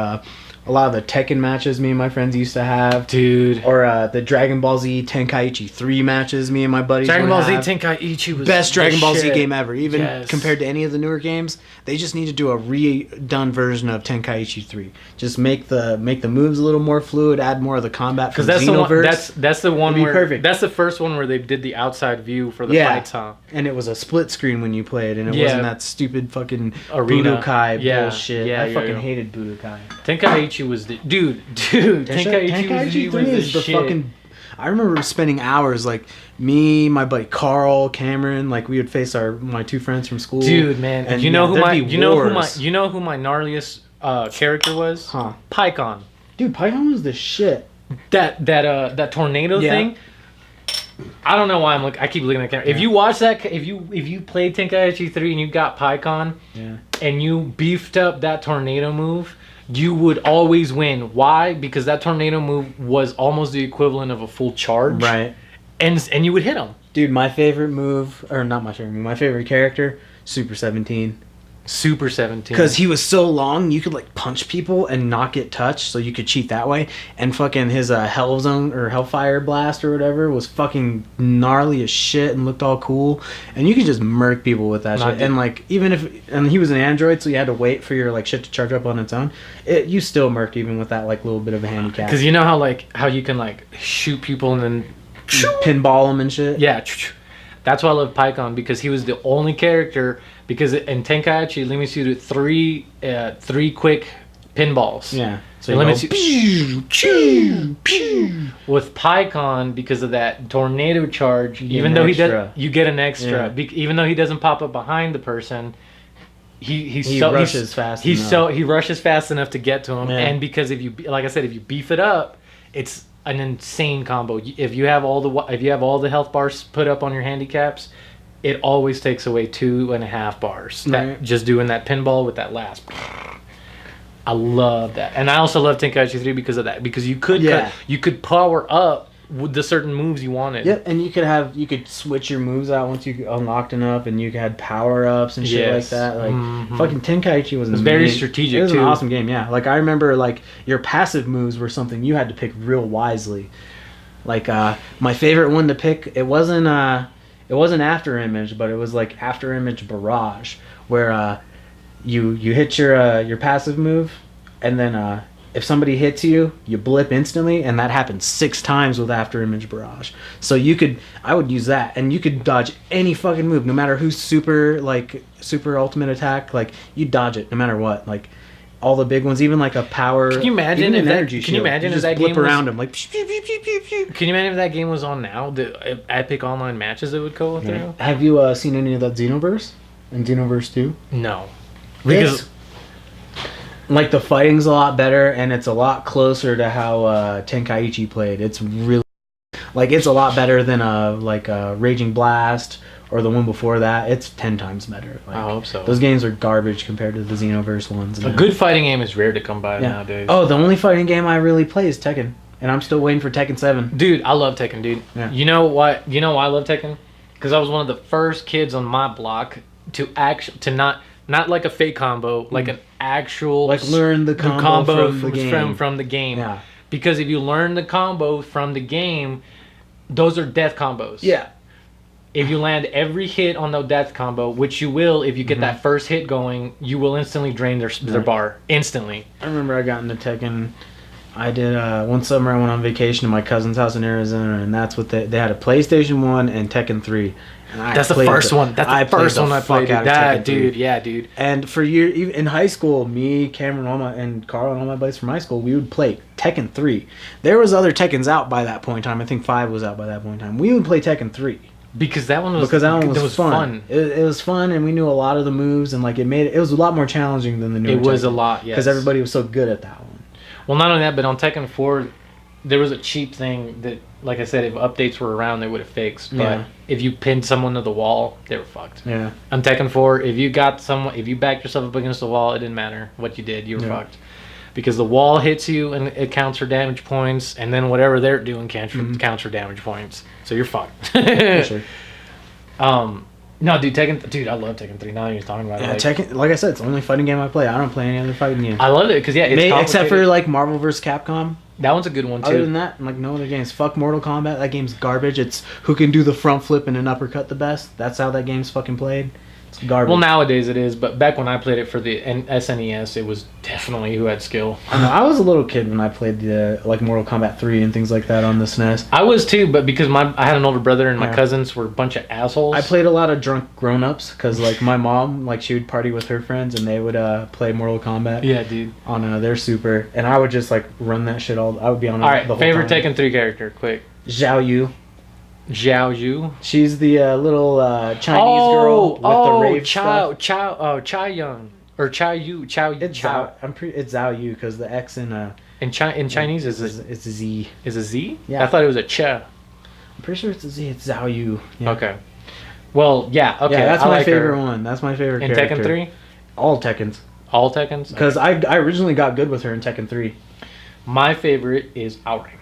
a lot of the Tekken matches me and my friends used to have. Dude. Or the Dragon Ball Z Tenkaichi 3 matches me and my buddies Dragon Ball would Z have. Tenkaichi was Best Dragon Ball Z shit. game ever. Even compared to any of the newer games, they just need to do a redone version of Tenkaichi 3. Just make the moves a little more fluid, add more of the combat from that's Xenoverse. that's the one where perfect. That's the first one where they did the outside view for the fights, huh? And it was a split screen when you played, and it wasn't that stupid fucking Arena. Budokai bullshit. I fucking hated Budokai. Tenkaichi was the dude. Tenkaichi 3 was the shit. Fucking. I remember spending hours, like me, my buddy Carl, Cameron, like we would face my 2 friends from school. Dude, man, and you know who my gnarliest character was? Huh? Pycon. Dude, Python was the shit. That tornado thing. I don't know why I keep looking at the camera. If you watch that, if you played Tenkaichi 3 and you got Pycon, and you beefed up that tornado move, you would always win. Why? Because that tornado move was almost the equivalent of a full charge. Right. And you would hit him. Dude, my favorite move, or not my favorite move, my favorite character, Super 17. Super 17. Because he was so long, you could like punch people and not get touched, so you could cheat that way. And fucking his Hell Zone or Hellfire Blast or whatever was fucking gnarly as shit and looked all cool. And you could just murk people with that shit. And like and he was an android, so you had to wait for your like shit to charge up on its own. You still murked even with that like little bit of a handicap. Because you know how you can like shoot people and then pinball them and shit. Yeah. That's why I love Pycon, because he was the only character. Because in Tenkaichi, it limits you to three quick pinballs. Yeah. So it limits you. With Pycon, because of that tornado charge, even though he does, you get an extra. Yeah. Even though he doesn't pop up behind the person, he rushes fast enough to get to him. Yeah. And because if you beef it up, it's an insane combo. If you have all the health bars put up on your handicaps, it always takes away 2.5 bars. Just doing that pinball with that last. I love that, and I also love Tenkaichi 3 because of that. Because you could power up with the certain moves you wanted. Yep, and you could switch your moves out once you unlocked enough, and you had power ups and shit like that. Like fucking Tenkaichi was very strategic. It was an awesome game. Yeah, like I remember like your passive moves were something you had to pick real wisely. Like my favorite one to pick, it wasn't It wasn't After Image, but it was like After Image Barrage, where you hit your passive move, and then if somebody hits you, you blip instantly, and that happens 6 times with After Image Barrage. So I would use that, and you could dodge any fucking move, no matter who's super ultimate attack. Like, you dodge it no matter what. Like, all the big ones, even like a power. Can you imagine if energy shield? Can you imagine if that game was around him like? Can you imagine if that game was on now? The epic online matches it would go through. Have you seen any of that Xenoverse and Xenoverse 2? No, because like the fighting's a lot better and it's a lot closer to how Tenkaichi played. It's really it's a lot better than Raging Blast. Or the one before that, it's 10 times better. I hope so. Those games are garbage compared to the Xenoverse ones. A good fighting game is rare to come by nowadays. Oh, the only fighting game I really play is Tekken, and I'm still waiting for Tekken 7. Dude, I love Tekken, dude. Yeah. You know what? You know why I love Tekken? Because I was one of the first kids on my block to not like a fake combo, like an actual learn the combo from the game. Yeah. Because if you learn the combo from the game, those are death combos. Yeah. If you land every hit on the death combo, which you will if you get that first hit going, you will instantly drain their bar. Instantly. I remember I got into Tekken. I did one summer I went on vacation to my cousin's house in Arizona, and that's what they had a PlayStation 1 and Tekken 3. And that's the first one. That's the first one I played. That dude, yeah, dude. And for years, even in high school, me, Cameron, and Carl, and all my buddies from high school, we would play Tekken 3. There was other Tekkens out by that point in time. I think 5 was out by that point in time. We would play Tekken 3. Because that one was fun. It was fun, and we knew a lot of the moves, and like it was a lot more challenging than the new. It was a lot, yes. Because everybody was so good at that one. Well, not only that, but on Tekken 4, there was a cheap thing that, like I said, if updates were around, they would have fixed. But if you pinned someone to the wall, they were fucked. Yeah. On Tekken 4, if you backed yourself up against the wall, it didn't matter what you did, you were fucked. Because the wall hits you and it counts for damage points, and then whatever they're doing counts for damage points. So you're fucked. For sure. No, dude, I love Tekken 3. Now you're talking about it. Tekken, like I said, it's the only fighting game I play. I don't play any other fighting game. I love it because it's except for like Marvel vs. Capcom. That one's a good one too. Other than that, like no other games. Fuck Mortal Kombat. That game's garbage. It's who can do the front flip and an uppercut the best. That's how that game's fucking played. It's garbage. Well, nowadays it is, but back when I played it for the SNES, it was definitely who had skill. I know, I was a little kid when I played the Mortal Kombat 3 and things like that on the SNES. I was too, but because I had an older brother and my cousins were a bunch of assholes. I played a lot of drunk grown-ups because like my mom, like she would party with her friends and they would play Mortal Kombat. Yeah, dude. On their Super, and I would just like run that shit all. I would be on. All right, the whole favorite time. Tekken 3 character, quick. Zhao Yu. Zhao Yu. She's the little Chinese girl with the rave stuff. Chao Young or Chao Yu. Chao. It's Zhao Yu because the X in Chinese is it's a Z. Is a Z? Yeah. I thought it was a Cha. I'm pretty sure it's a Z. It's Zhao Yu. Yeah. Okay. Well, yeah. Okay. Yeah, that's my favorite one. That's my favorite character. In Tekken 3. All Tekkens. All Tekkens. Because I originally got good with her in Tekken 3. My favorite is Aorang.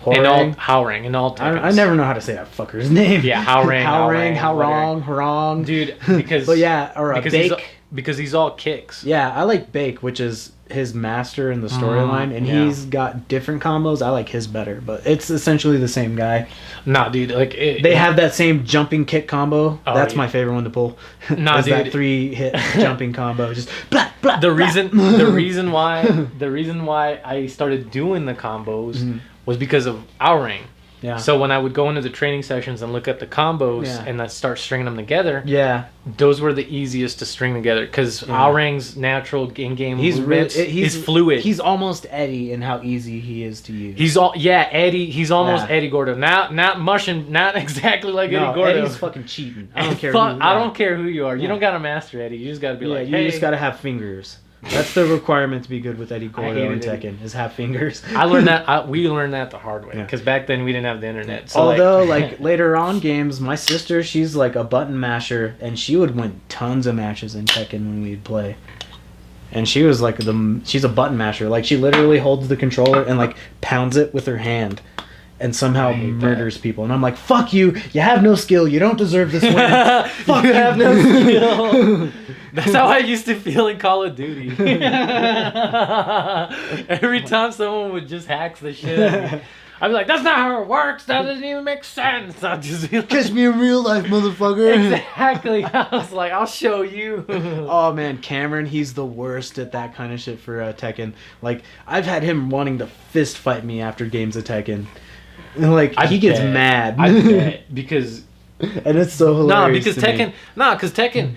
Hwoarang. In all Tekkens. I never know how to say that fucker's name. Yeah, Hwoarang. Hwoarang. Dude, because but yeah, or Bake. Because he's all kicks. Yeah, I like Bake, which is his master in the storyline, and he's got different combos. I like his better, but it's essentially the same guy. Nah, dude, they have that same jumping kick combo. That's my favorite one to pull. Nah, dude, that 3-hit jumping combo. Just blah, blah, the reason why I started doing the combos was because of Aorang. Yeah. So when I would go into the training sessions and look at the combos and I start stringing them together, those were the easiest to string together because Aorang's natural in-game movements is fluid. He's almost Eddie in how easy he is to use. Eddie. He's almost Eddie Gordo. Not exactly like Eddie Gordo. Eddie's fucking cheating. I don't care. I don't care who you are. You don't gotta master Eddie. You just gotta be like, hey. You just gotta have fingers. That's the requirement to be good with Eddie Gordo and Tekken is have fingers. I learned that. We learned that the hard way because back then we didn't have the internet. So although like later on games, my sister she's like a button masher and she would win tons of matches in Tekken when we'd play. And she was like she's a button masher. Like she literally holds the controller and like pounds it with her hand. And somehow murders people. And I'm like, fuck you. You have no skill. You don't deserve this win. Fuck you. Have no skill. That's how I used to feel in Call of Duty. Every time someone would just hack the shit out of me. I'd be like, that's not how it works. That doesn't even make sense. I'd just be like, Catch me in real life, motherfucker. exactly. I was like, I'll show you. Oh man, Cameron, he's the worst at that kind of shit for Tekken. Like, I've had him wanting to fist fight me after games of Tekken. And, like, he gets mad. I bet. Because... And it's so hilarious. Because Tekken...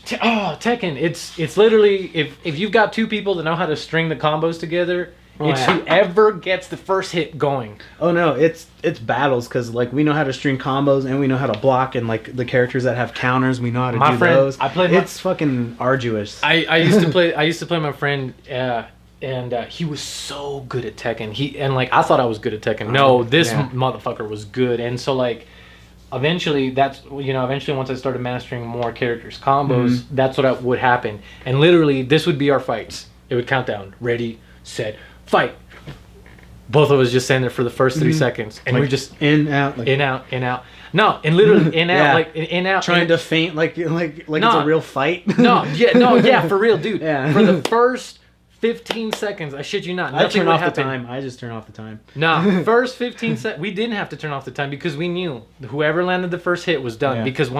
Tekken, it's literally, if you've got two people that know how to string the combos together... whoever gets the first hit going. Oh no, it's battles because like we know how to string combos and we know how to block, and like the characters that have counters, we know how to do those. It's fucking arduous. I used to play my friend, and he was so good at Tekken. I thought I was good at Tekken. No, this motherfucker was good, and so like. Eventually once I started mastering more characters, combos, that's what would happen. And literally, this would be our fights. It would count down. Ready, set, fight. Both of us just standing there for the first 3 seconds, and like we're just in out, in out. No, and literally in out, like in out. Trying to feint like it's a real fight. For real, dude. Yeah. For the first 15 seconds, I shit you not. I turn off the time. I just turn off the time. Nah, first 15 seconds, we didn't have to turn off the time because we knew whoever landed the first hit was done. Yeah. Because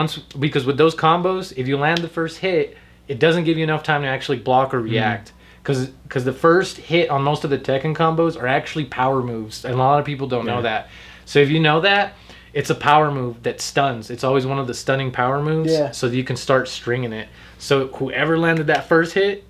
with those combos, if you land the first hit, it doesn't give you enough time to actually block or react. Because the first hit on most of the Tekken combos are actually power moves, and a lot of people don't know that. So if you know that, it's a power move that stuns. It's always one of the stunning power moves, so that you can start stringing it. So whoever landed that first hit,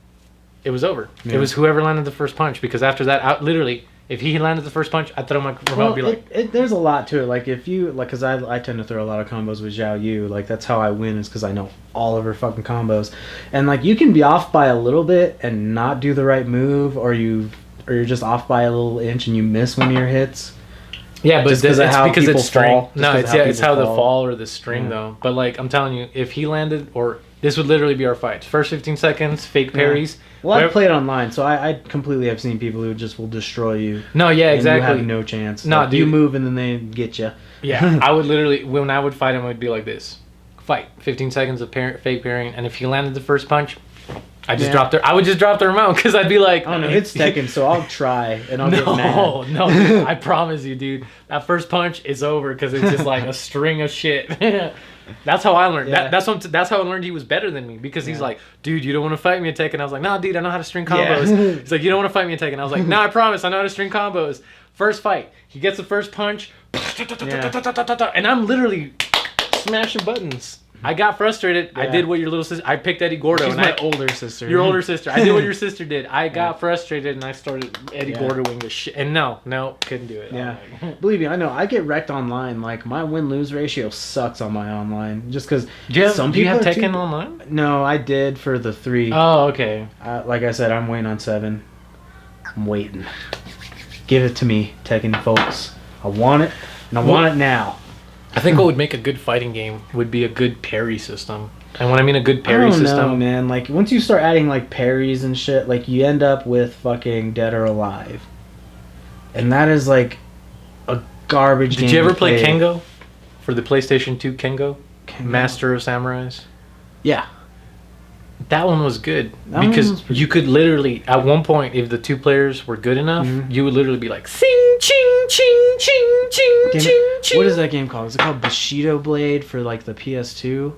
it was over. Yeah. It was whoever landed the first punch, because after that, literally, if he landed the first punch, I'd throw my remote and be like... there's a lot to it. Like, if you... Like, because I tend to throw a lot of combos with Zhao Yu. Like, that's how I win, is because I know all of her fucking combos. And, like, you can be off by a little bit and not do the right move, or you're just off by a little inch and you miss one of your hits. Yeah, but it's because it's string. No, it's how the fall or the string, though. But, like, I'm telling you, if he landed... Or this would literally be our fights. First 15 seconds, fake parries... Well, I've played online, so I completely have seen people who just will destroy you. No, yeah, exactly. You have no chance. No, dude. You move and then they get you. Yeah, I would literally, when I would fight him, it would be like this. Fight. 15 seconds of fake parrying, and if he landed the first punch, I would just drop the remote, because I'd be like... Oh, no, it's Tekken, so I'll try, and I'll get mad. No, dude, I promise you, dude. That first punch is over, because it's just like a string of shit. That's how I learned. Yeah. That's how I learned he was better than me, because he's like, dude, you don't want to fight me at Tekken. I was like, nah, dude, I know how to string combos. Yeah. He's like, you don't want to fight me at Tekken. I was like, nah, I promise, I know how to string combos. First fight, he gets the first punch, and I'm literally smashing buttons. I got frustrated. Yeah. I did what your little sister... I picked Eddie Gordo. She's my older sister. Your older sister. I did what your sister did. I got frustrated, and I started Eddie Gordoing the shit. And no, couldn't do it. Yeah. Believe me, I know. I get wrecked online. Like, my win-lose ratio sucks on my online. Just because some people... Do you have Tekken online? No, I did for the 3. Oh, okay. Like I said, I'm waiting on 7. I'm waiting. Give it to me, Tekken folks. I want it, and I want it now. I think what would make a good fighting game would be a good parry system. And when I mean a good parry system... I don't know, man. Like, once you start adding, like, parries and shit, like, you end up with fucking Dead or Alive. And that is, like, a garbage game. Did you ever play Kengo? For the PlayStation 2 Kengo? Master of Samurais? Yeah. That one was good. Because you could literally, at one point, if the 2 players were good enough, you would literally be like, sing, ching, ching, ching, ching, ching, ching. What is that game called? Is it called Bushido Blade for, like, the PS2?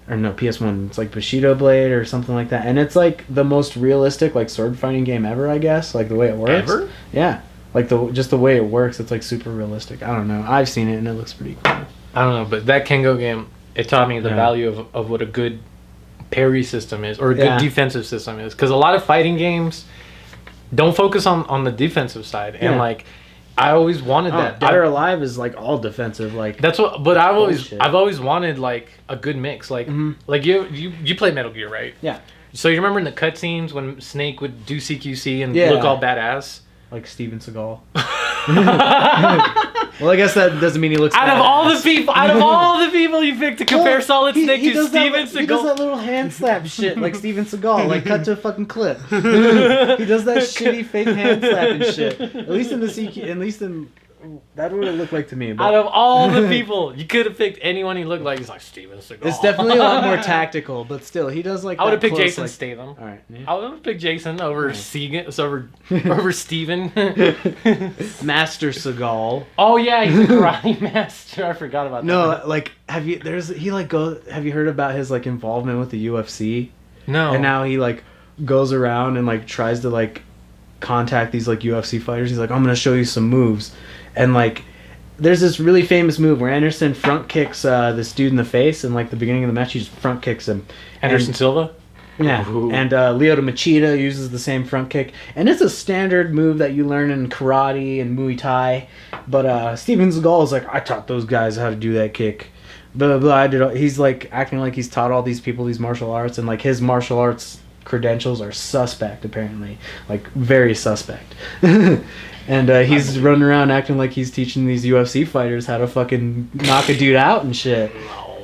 Or no, PS1. It's like Bushido Blade or something like that. And it's, like, the most realistic, like, sword fighting game ever, I guess. Like, the way it works. Ever? Yeah. Like, just the way it works, it's, like, super realistic. I don't know. I've seen it, and it looks pretty cool. I don't know, but that Kengo game, it taught me the value of what a good parry system is, or a good defensive system is, because a lot of fighting games don't focus on the defensive side, and like I always wanted that. Dead or Alive is like all defensive, like that's what. But I've always wanted like a good mix, like like you play Metal Gear, right? Yeah. So you remember in the cutscenes when Snake would do CQC and look all badass, like Steven Seagal. Well, I guess that doesn't mean he looks out of all the people you picked to compare Solid Snake to Steven Seagal. He does that little hand slap shit like Steven Seagal, like cut to a fucking clip. He does that shitty fake hand slap and shit. At least in That's what it looked like to me. But Out of all the people, you could have picked anyone he looked like. He's like Steven Seagal. it's definitely a lot more tactical, but still, he does like. I would have that picked close, Jason like, Statham. All right. Yeah. I would have picked Jason over over Steven. Master Seagal. Oh yeah, he's a karate master. I forgot about that. No, like, have you heard about his like involvement with the UFC? No. And now he like goes around and like tries to like contact these like UFC fighters. He's like, I'm gonna show you some moves, and like there's this really famous move where Anderson front kicks this dude in the face, and like the beginning of the match he just front kicks him. Anderson Silva. Yeah, Ooh. and Lyoto Machida uses the same front kick, and it's a standard move that you learn in karate and Muay Thai. But Steven Seagal is like, I taught those guys how to do that kick. Blah blah blah. He's like acting like he's taught all these people these martial arts, and like his martial arts credentials are suspect apparently, like very suspect. And he's running around acting like he's teaching these UFC fighters how to fucking knock a dude out and shit.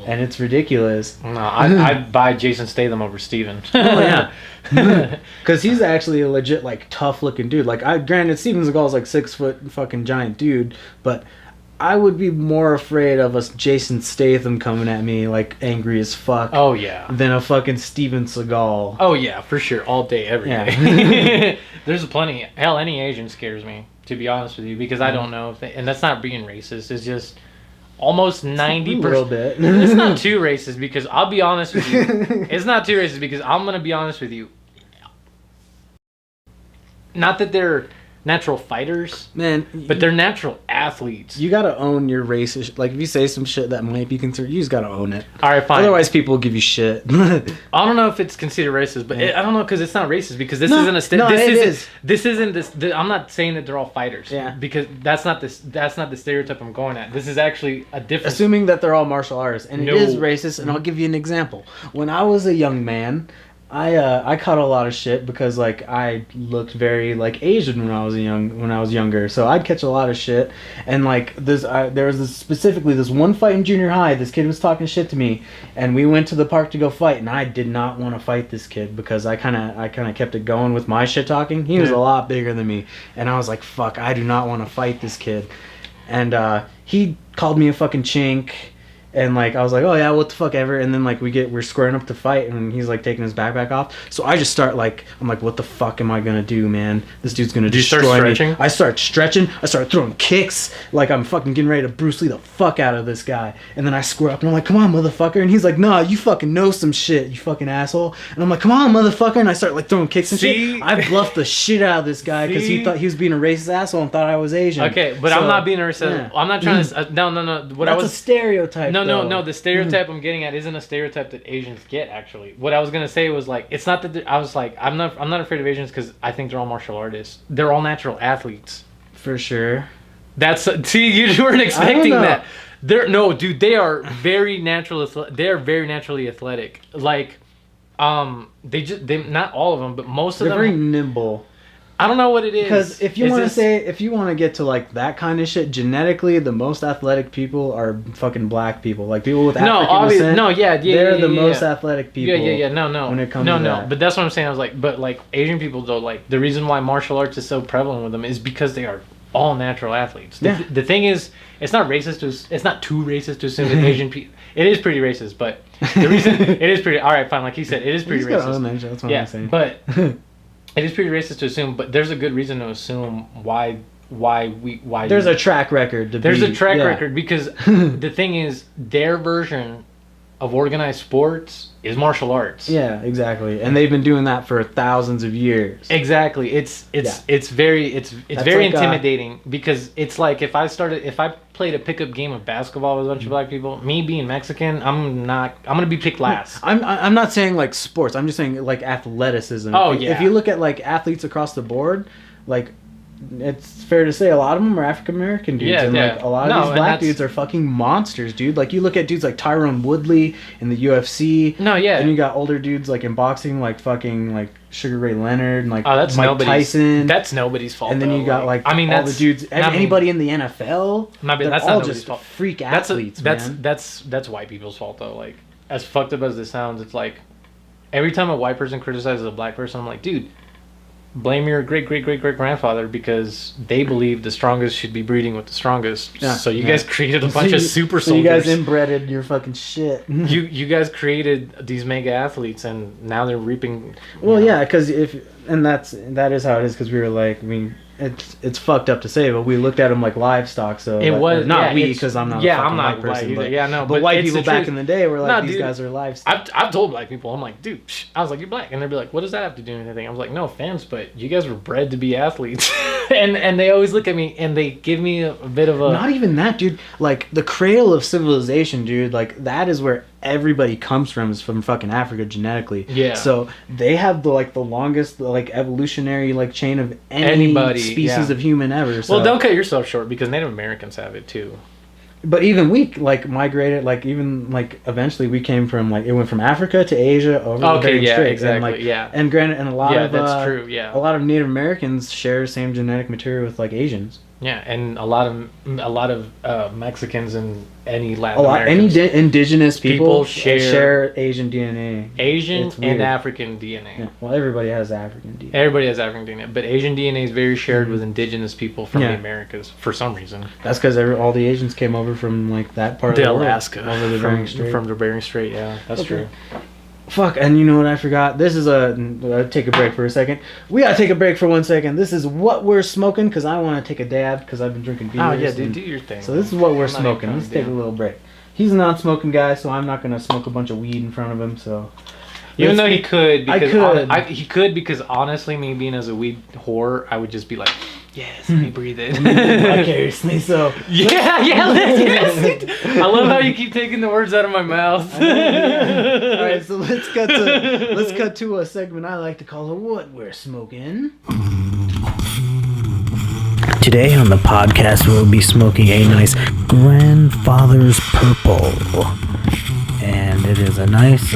And it's ridiculous. No, I'd buy Jason Statham over Steven. Oh yeah, because he's actually a legit like tough looking dude. Like granted, Steven Seagal's like 6 foot fucking giant dude, but I would be more afraid of a Jason Statham coming at me like angry as fuck. Oh yeah. Than a fucking Steven Seagal. Oh yeah, for sure, all day, every day. Yeah. There's plenty. Hell, any Asian scares me, to be honest with you, because I don't know if they, and that's not being racist. It's just almost 90%. A little bit. It's not too racist because I'll be honest with you. It's not too racist because I'm gonna be honest with you. Not that they're natural fighters, Man, but they're natural athletes. you gotta own your racist. Like if you say some shit that might be considered, you just gotta own it. All right, fine. Otherwise, people will give you shit. I don't know if it's considered racist, but I don't know because it's not racist because this No, isn't a no, this it isn't is. this isn't this. I'm not saying that they're all fighters. Yeah. Because that's not the stereotype I'm going at. This is actually a different. Assuming that they're all martial artists, and No. it is racist. And I'll give you an example. When I was a young man, I caught a lot of shit because like I looked very like Asian when I was younger, so I'd catch a lot of shit. And like there was specifically this one fight in junior high. This kid was talking shit to me, and we went to the park to go fight. And I did not want to fight this kid because I kind of kept it going with my shit talking. He was a lot bigger than me, and I was like, fuck, I do not want to fight this kid. And he called me a fucking chink. And like I was like, oh yeah, what the fuck ever. And then like we're squaring up to fight, and he's like taking his backpack off. So I just start like, I'm like, what the fuck am I gonna do, man? This dude's gonna destroy me. stretching? I start stretching. I start throwing kicks. Like I'm fucking getting ready to Bruce Lee the fuck out of this guy. And then I square up and I'm like, come on, motherfucker. And he's like, nah, you fucking know some shit, you fucking asshole. And I'm like, come on, motherfucker. And I start like throwing kicks and shit. I bluffed the shit out of this guy because he thought he was being a racist asshole and thought I was Asian. Okay, but So, I'm not being a racist. yeah. I'm not trying to. No. What That's I was a stereotype. No. though. The stereotype I'm getting at isn't a stereotype that Asians get. Actually, what I was gonna say was like, it's not that I was like, I'm not afraid of Asians because I think they're all martial artists. They're all natural athletes. For sure. That's see, you weren't expecting know. that. Dude, they are very natural. They are very naturally athletic. Like, they not all of them, but most of They're them. very nimble. I don't know what it is. Because if you want to get to like that kind of shit, genetically, the most athletic people are fucking black people. Like people with African descent. They're the most athletic people. No. When it comes to that. But that's what I'm saying. I was like, but like Asian people though, like the reason why martial arts is so prevalent with them is because they are all natural athletes. The thing is, it's not racist. It's not too racist to assume that Asian people. It is pretty racist, but the reason it is pretty. All right, fine. Like he said, it is pretty racist. That's what I'm saying. But it is pretty racist to assume. But there's a good reason to assume why there's a track record. There's a track record because the thing is, their version of organized sports is martial arts. Yeah, exactly. And they've been doing that for thousands of years. Exactly. It's very like, intimidating because it's like if I played a pickup game of basketball with a bunch of black people, me being Mexican, I'm gonna be picked last. I'm not saying like sports. I'm just saying like athleticism. Oh, If you look at like athletes across the board, like it's fair to say a lot of them are African American dudes, like a lot of these black dudes are fucking monsters, dude. Like you look at dudes like Tyrone Woodley in the UFC. And you got older dudes like in boxing, like fucking like Sugar Ray Leonard and like Mike Tyson. That's nobody's fault. And then you got like all the dudes, anybody in the NFL. That's all not just fault. freak athletes. That's white people's fault though. Like as fucked up as this sounds, it's like every time a white person criticizes a black person, I'm like, dude, blame your great great great great grandfather because they believe the strongest should be breeding with the strongest. Yeah. So you guys created a bunch of super so you soldiers. guys inbreded your fucking shit. you guys created these mega athletes, and now they're reaping. Well, yeah, because that is how it is. Because we were like, I mean, it's fucked up to say, but we looked at them like livestock. So it like, was not we, because I'm not. Yeah, a fucking I'm not white person. either. But, yeah, no, but white it's people the back truth. in the day were like, No, these dude, guys are livestock. I've told black people, I'm like, dude, I was like, you're black, and they'd be like, what does that have to do with anything? I was like, no offense, but you guys were bred to be athletes, and they always look at me and they give me a bit of a. Not even that, dude. Like the cradle of civilization, dude. Like that is where everybody comes from. Is from fucking Africa genetically. Yeah. So they have the longest evolutionary chain of Anybody, species of human ever. So. Well, don't cut yourself short because Native Americans have it too. But even we migrated eventually we came from it went from Africa to Asia over the Bering Strait. Exactly. And granted, and a lot of that's true. Yeah. A lot of Native Americans share the same genetic material with Asians. Yeah, and a lot of Mexicans and any Latin Americans. Any indigenous people share Asian DNA. Asian and African DNA. Yeah. Well, everybody has African DNA. Everybody has African DNA, but Asian DNA is very shared with indigenous people from the Americas for some reason. That's because all the Asians came over from that part the of the Alaska, world, over the Bering Strait. From the Bering Strait. Yeah, that's true. Fuck, and you know what I forgot? This is take a break for a second. We gotta take a break for 1 second. This is what we're smoking because I want to take a dab because I've been drinking beers. Oh yeah, dude, do your thing. So this is what we're smoking. Let's take a little break. He's a non-smoking guy, so I'm not gonna smoke a bunch of weed in front of him. So even though he could, because he could because honestly, me being as a weed whore, I would just be like, yes, let me breathe it. Vicariously, so yes. I love how you keep taking the words out of my mouth. All right, so let's cut to a segment I like to call "What We're Smoking." Today on the podcast, we'll be smoking a nice Grandfather's Purple. And it is a nice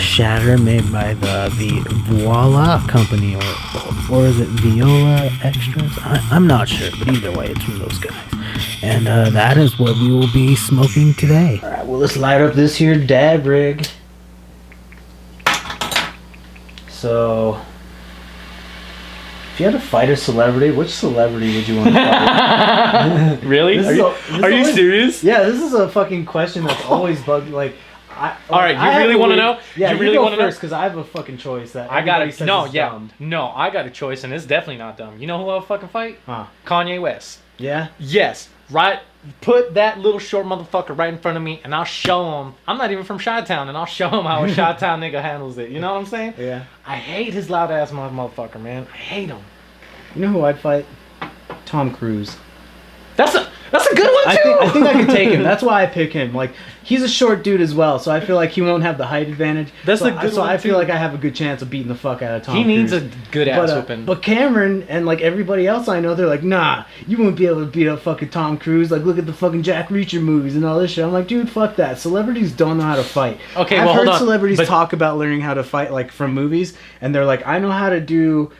shatter made by the Voila company, or is it Viola Extras? I'm not sure, but either way, it's from those guys. And that is what we will be smoking today. All right, well, let's light up this here dab rig. So, if you had to fight a celebrity, which celebrity would you want to fight? Really? Are you serious? Yeah, this is a fucking question that's always bugged. All right, you really want to know? Yeah, you really want to know? Because I have a fucking choice that I got it. No, dumb. No, I got a choice, and it's definitely not dumb. You know who I'll fucking fight? Huh. Kanye West. Yeah? Yes. Right. Put that little short motherfucker right in front of me, and I'll show him. I'm not even from Chi-Town, and I'll show him how a Chi-Town nigga handles it. You know what I'm saying? Yeah. I hate his loud ass motherfucker, man. I hate him. You know who I'd fight? Tom Cruise. That's a good one too. I think I could take him. That's why I pick him. He's a short dude as well, so I feel like he won't have the height advantage. That's a good one. So I feel too. like I have a good chance of beating the fuck out of Tom Cruise. He needs a good ass whooping. But Cameron and everybody else I know, they're like, nah, you won't be able to beat up fucking Tom Cruise. Look at the fucking Jack Reacher movies and all this shit. I'm like, dude, fuck that. Celebrities don't know how to fight. Okay, I've heard hold on. celebrities talk about learning how to fight from movies, and they're like, I know how to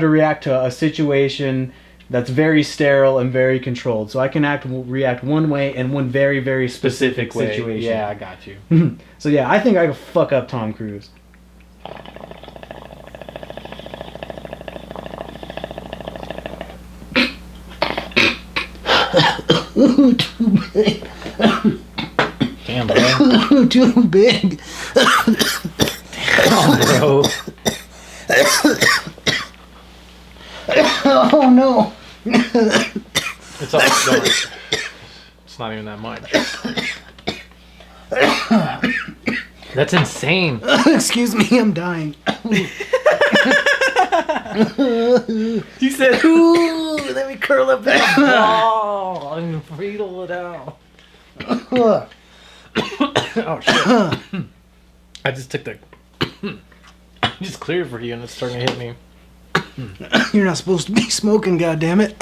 react to a situation that's very sterile and very controlled. So I can react one way in one very, very specific way. situation. Yeah, I got you. So yeah, I think I could fuck up Tom Cruise. Ooh, too big. Damn, bro. Ooh, too big. Damn, bro. Oh no. It's all going. It's not even that much. That's insane. Excuse me, I'm dying. He said, "Ooh, let me curl up that ball and wheedle it out." Oh shit! I just took the. Just cleared for you, and it's starting to hit me. You're not supposed to be smoking, goddammit.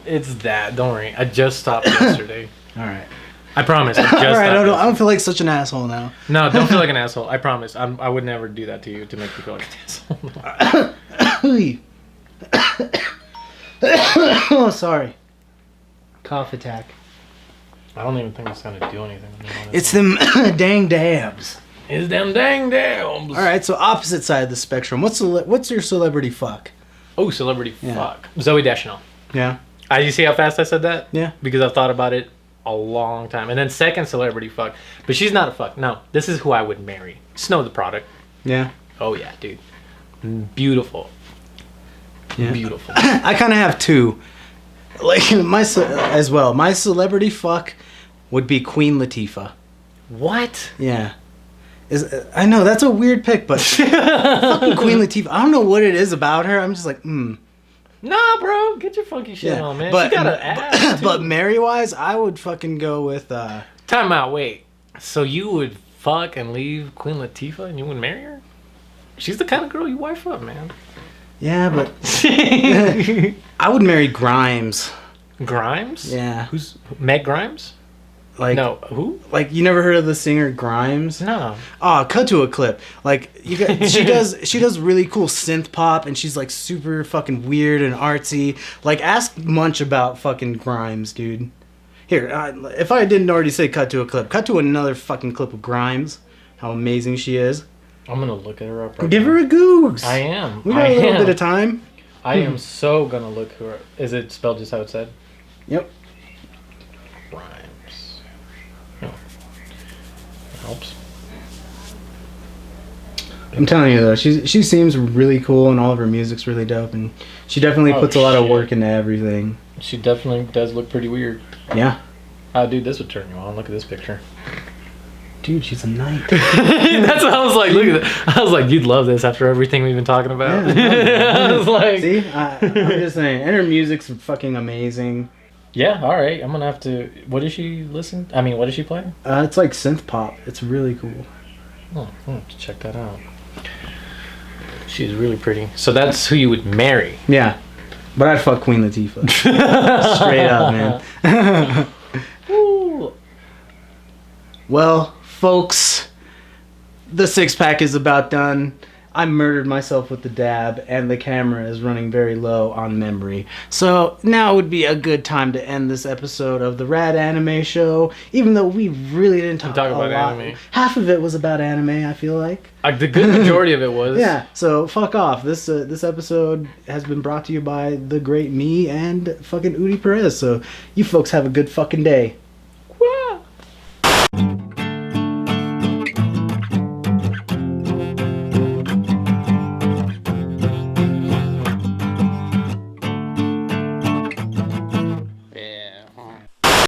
It's that. Don't worry. I just stopped yesterday. All right. I promise. I just All right. stopped I don't feel like such an asshole now. No, don't feel like an asshole. I promise. I would never do that to you to make you feel like an asshole. Oh, sorry. Cough attack. I don't even think it's gonna do anything. It's them dang dabs. It's them dang damns. All right, so opposite side of the spectrum. What's your celebrity fuck? Oh, celebrity Yeah. fuck. Zoe Deschanel. Yeah. You see how fast I said that? Yeah. Because I've thought about it a long time. And then second celebrity fuck. But she's not a fuck. No, this is who I would marry. Snow the Product. Yeah. Oh yeah, dude. Beautiful. Yeah. Beautiful. I kind of have two. Like as well. My celebrity fuck would be Queen Latifah. What? Yeah. I know that's a weird pick, but fucking Queen Latifah. I don't know what it is about her. I'm just like, Nah, bro, get your funky shit on, man. But, she got an ass, but Mary wise, I would fucking go with. Time out. Wait. So you would fuck and leave Queen Latifah, and you would marry her? She's the kind of girl you wife up, man. Yeah, but I would marry Grimes. Grimes? Yeah. Who's Meg Grimes? Like no, who? Like you never heard of the singer Grimes? No. Oh, cut to a clip. Like she does really cool synth pop, and she's like super fucking weird and artsy. Like ask Munch about fucking Grimes, dude. Here, if I didn't already say cut to a clip, cut to another fucking clip of Grimes. How amazing she is. I'm gonna look at her up. Give her a goose. I am. We got a little bit of time. I am so gonna look her. Is it spelled just how it said? Yep. Grimes. No. Helps. I'm telling you though, she seems really cool, and all of her music's really dope, and she definitely puts a lot of work into everything. She definitely does look pretty weird. Yeah. Oh, dude, this would turn you on. Look at this picture. Dude, she's a knight. That's what I was like. Look at that. I was like, you'd love this after everything we've been talking about. Yeah, I was like, see, I'm just saying, and her music's fucking amazing. Yeah, all right. I'm gonna have to. What does she listen? I mean, what does she play? It's like synth pop. It's really cool. Oh, I'll have to check that out. She's really pretty. So that's who you would marry. Yeah, but I'd fuck Queen Latifah. Straight up, man. Ooh. Well, folks, the 6-pack is about done. I murdered myself with the dab, and the camera is running very low on memory. So now would be a good time to end this episode of the Rad Anime Show, even though we really didn't talk about a lot. anime. Half of it was about anime, I feel like. The good majority of it was. Yeah, so fuck off. This episode has been brought to you by the great me and fucking Udi Perez. So you folks have a good fucking day.